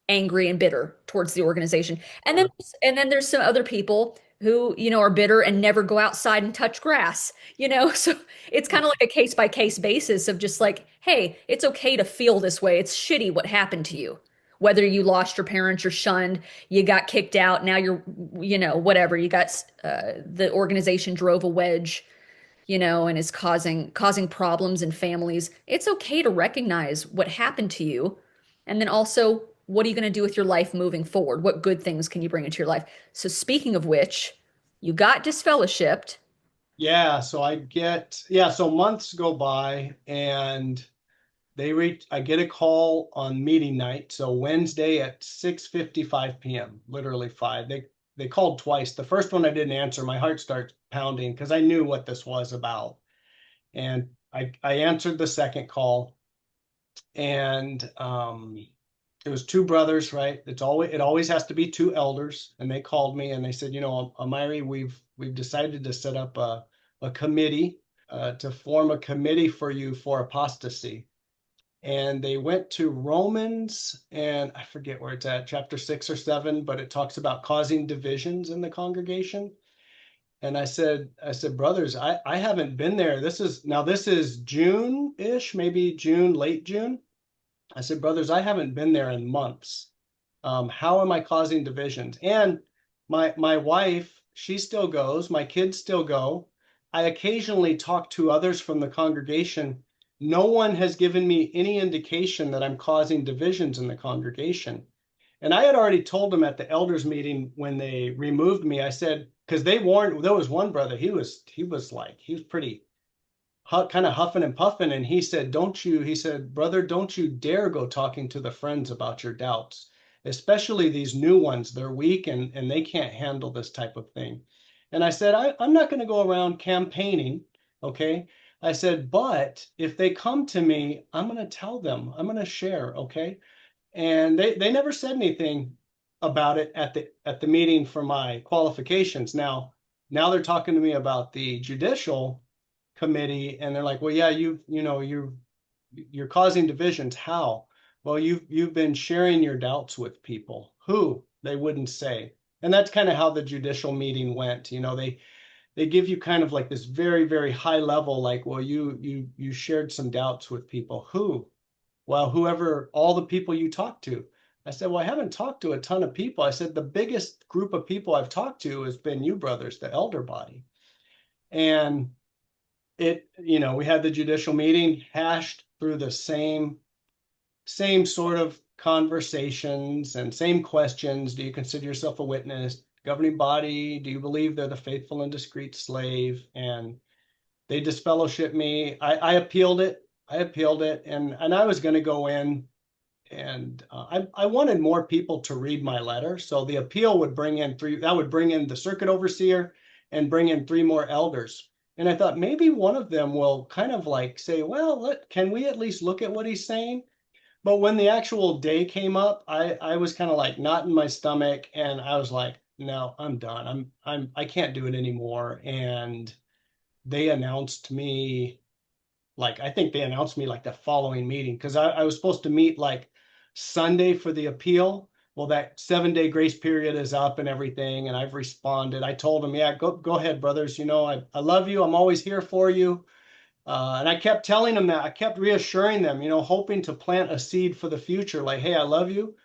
angry and bitter towards the organization. And then there's some other people who, are bitter and never go outside and touch grass, So it's kind of like a case by case basis of just like, hey, it's okay to feel this way. It's shitty what happened to you. Whether you lost your parents, you're shunned, you got kicked out, now you're, whatever, you got the organization drove a wedge, and is causing problems in families. It's okay to recognize what happened to you. And then also, what are you going to do with your life moving forward? What good things can you bring into your life? So speaking of which, you got disfellowshipped. Yeah, so months go by and I get a call on meeting night. So Wednesday at 6:55 p.m., literally five. They called twice. The first one I didn't answer. My heart starts pounding because I knew what this was about. And I answered the second call, and it was two brothers, right? It always has to be two elders. And they called me and they said, Amiri, we've decided to set up a committee, to form a committee for you for apostasy. And they went to Romans, and I forget where it's at, chapter 6 or 7, but it talks about causing divisions in the congregation. And I said, brothers, I haven't been there. This is June-ish, maybe June, late June. I said, brothers, I haven't been there in months. How am I causing divisions? And my wife, she still goes. My kids still go. I occasionally talk to others from the congregation. No one has given me any indication that I'm causing divisions in the congregation. And I had already told them at the elders meeting when they removed me. I said, because they warned, there was one brother, he was pretty kind of huffing and puffing. And he said, brother, don't you dare go talking to the friends about your doubts, especially these new ones. They're weak and they can't handle this type of thing. And I said, I'm not going to go around campaigning. Okay. I said, but if they come to me, I'm going to tell them, I'm going to share. Okay. And they never said anything about it at the meeting for my qualifications. Now they're talking to me about the judicial committee, and they're like, well, yeah, you're causing divisions. How? Well, you've been sharing your doubts with people. Who? They wouldn't say. And that's kind of how the judicial meeting went. They give you kind of like this very, very high level, like, well, you shared some doubts with people. Who? Well, whoever, all the people you talk to. I said, well, I haven't talked to a ton of people. I said, the biggest group of people I've talked to has been you brothers, the elder body. And we had the judicial meeting, hashed through the same sort of conversations and same questions. Do you consider yourself a witness? Governing body, do you believe they're the faithful and discreet slave? And they disfellowshipped me. I appealed it. And I was going to go in, and I wanted more people to read my letter. So the appeal would bring in the circuit overseer and bring in three more elders. And I thought maybe one of them will kind of like say, well, can we at least look at what he's saying? But when the actual day came up, I was kind of like not in my stomach, and I was like, no, I'm done. I can't do it anymore. And they announced me like I think they announced me like the following meeting because I was supposed to meet like Sunday for the appeal. Well, that 7 day grace period is up and everything, and I've responded. I told them, yeah, go ahead, brothers. I love you. I'm always here for you. And I kept telling them that. I kept reassuring them, hoping to plant a seed for the future. Like, hey, I love you.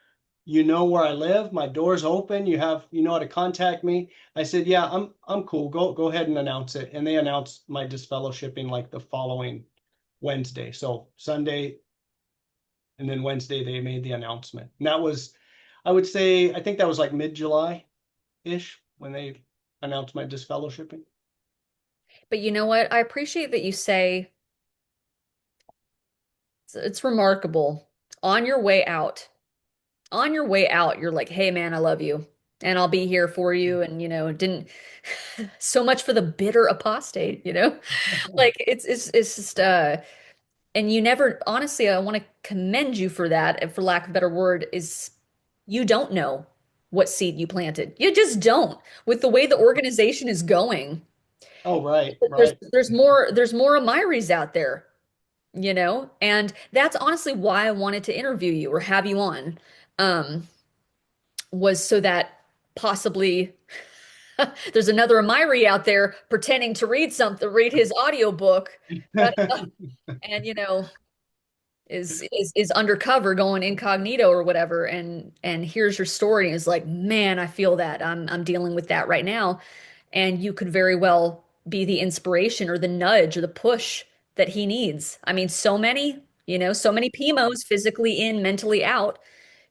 You know where I live. My door's open. You know how to contact me. I said, yeah, I'm cool. Go ahead and announce it. And they announced my disfellowshipping like the following Wednesday. So Sunday and then Wednesday they made the announcement. And that was, I would say, I think that was like mid-July-ish when they announced my disfellowshipping. But you know what? I appreciate that you say it's remarkable. On your way out, on your way out, you're like, hey man, I love you. And I'll be here for you. And didn't so much for the bitter apostate. Like it's just and you never honestly, I want to commend you for that, and for lack of a better word, is you don't know what seed you planted. You just don't. With the way the organization is going, Oh, right, there's right. there's more Amiris out there. And that's honestly why I wanted to interview you or have you on, um, was so that possibly there's another Amiri out there pretending to read his audiobook, and is undercover going incognito or whatever, and here's your story and is like, man, I feel that I'm dealing with that right now. And you could very well be the inspiration or the nudge or the push that he needs. I mean, so many PMOs, physically in, mentally out,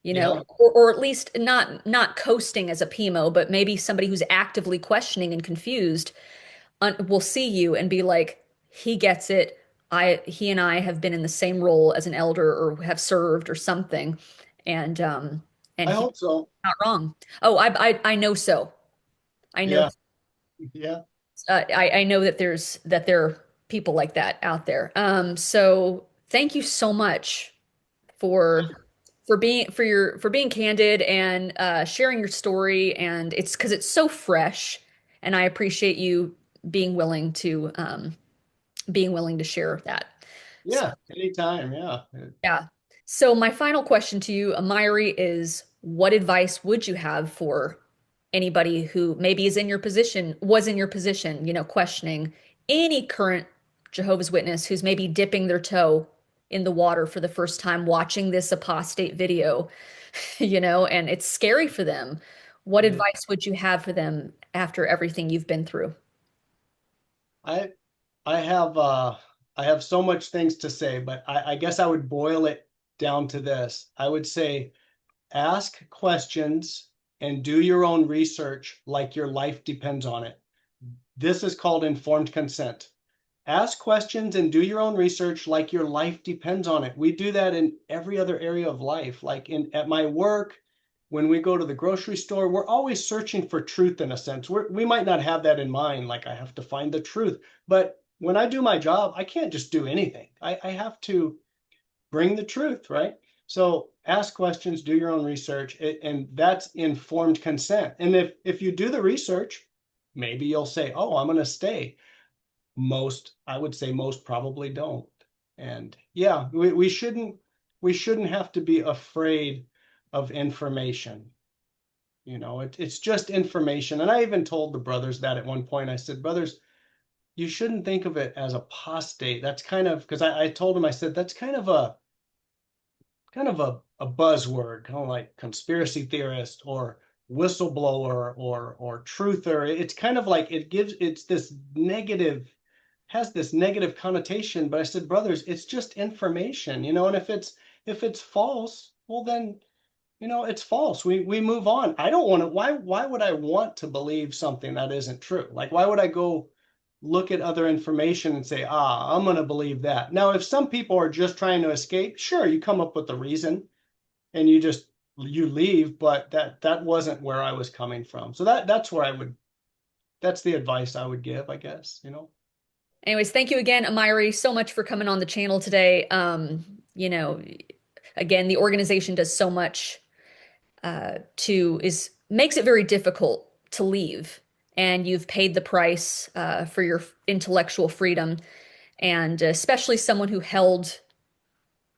Yeah. or at least not coasting as a PMO, but maybe somebody who's actively questioning and confused will see you and be like, he gets it. He and I have been in the same role as an elder or have served or something, and I he's hope so. not wrong. Oh, I know so. I know. Yeah. Yeah. I know that there are people like that out there. So thank you so much for being candid and sharing your story, and it's because it's so fresh, and I appreciate you being willing to share that. So, Yeah. Anytime. Yeah. yeah. So my final question to you, Amiri, is what advice would you have for anybody who maybe was in your position, questioning any current Jehovah's Witness who's maybe dipping their toe in the water for the first time, watching this apostate video, and it's scary for them. What Mhm. advice would you have for them after everything you've been through? I I have uh I have so much things to say, but I guess I would boil it down to this. I would say ask questions and do your own research like your life depends on it. This is called informed consent. Ask questions and do your own research like your life depends on it. We do that in every other area of life. Like at my work, when we go to the grocery store, we're always searching for truth in a sense. We might not have that in mind, like I have to find the truth. But when I do my job, I can't just do anything. I have to bring the truth, right? So ask questions, do your own research, and that's informed consent. And if you do the research, maybe you'll say, "Oh, I'm going to stay." I would say most probably don't. And yeah, we shouldn't have to be afraid of information. It's just information. And I even told the brothers that at one point. I said, brothers, you shouldn't think of it as apostate. That's kind of because I told him, I said, that's kind of a buzzword, kind of like conspiracy theorist or whistleblower or truther. It's kind of like it's this negative, has this negative connotation. But I said, brothers, it's just information. And if it's false, well then, it's false. We move on. I don't want to, why would I want to believe something that isn't true? Like, why would I go look at other information and say, I'm going to believe that? Now, if some people are just trying to escape, sure, you come up with a reason and you leave, but that wasn't where I was coming from. So that's the advice I would give, I guess. Anyways, thank you again, Amiri, so much for coming on the channel today. Again, the organization does so much to is makes it very difficult to leave. and you've paid the price for your intellectual freedom, and especially someone who held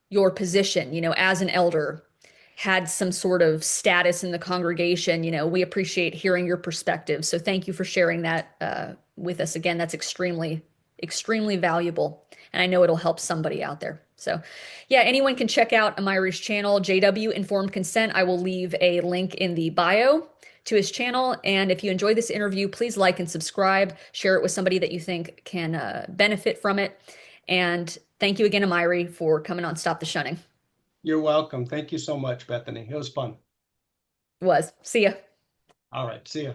your position, as an elder, had some sort of status in the congregation, we appreciate hearing your perspective. So thank you for sharing that with us again. That's extremely, extremely valuable. And I know it'll help somebody out there. So, yeah, anyone can check out Amiri's channel, JW Informed Consent. I will leave a link in the bio to his channel. And if you enjoyed this interview, please like and subscribe. Share it with somebody that you think can benefit from it. And thank you again, Amiri, for coming on Stop the Shunning. You're welcome. Thank you so much, Bethany. It was fun. Was. See ya. All right. See ya.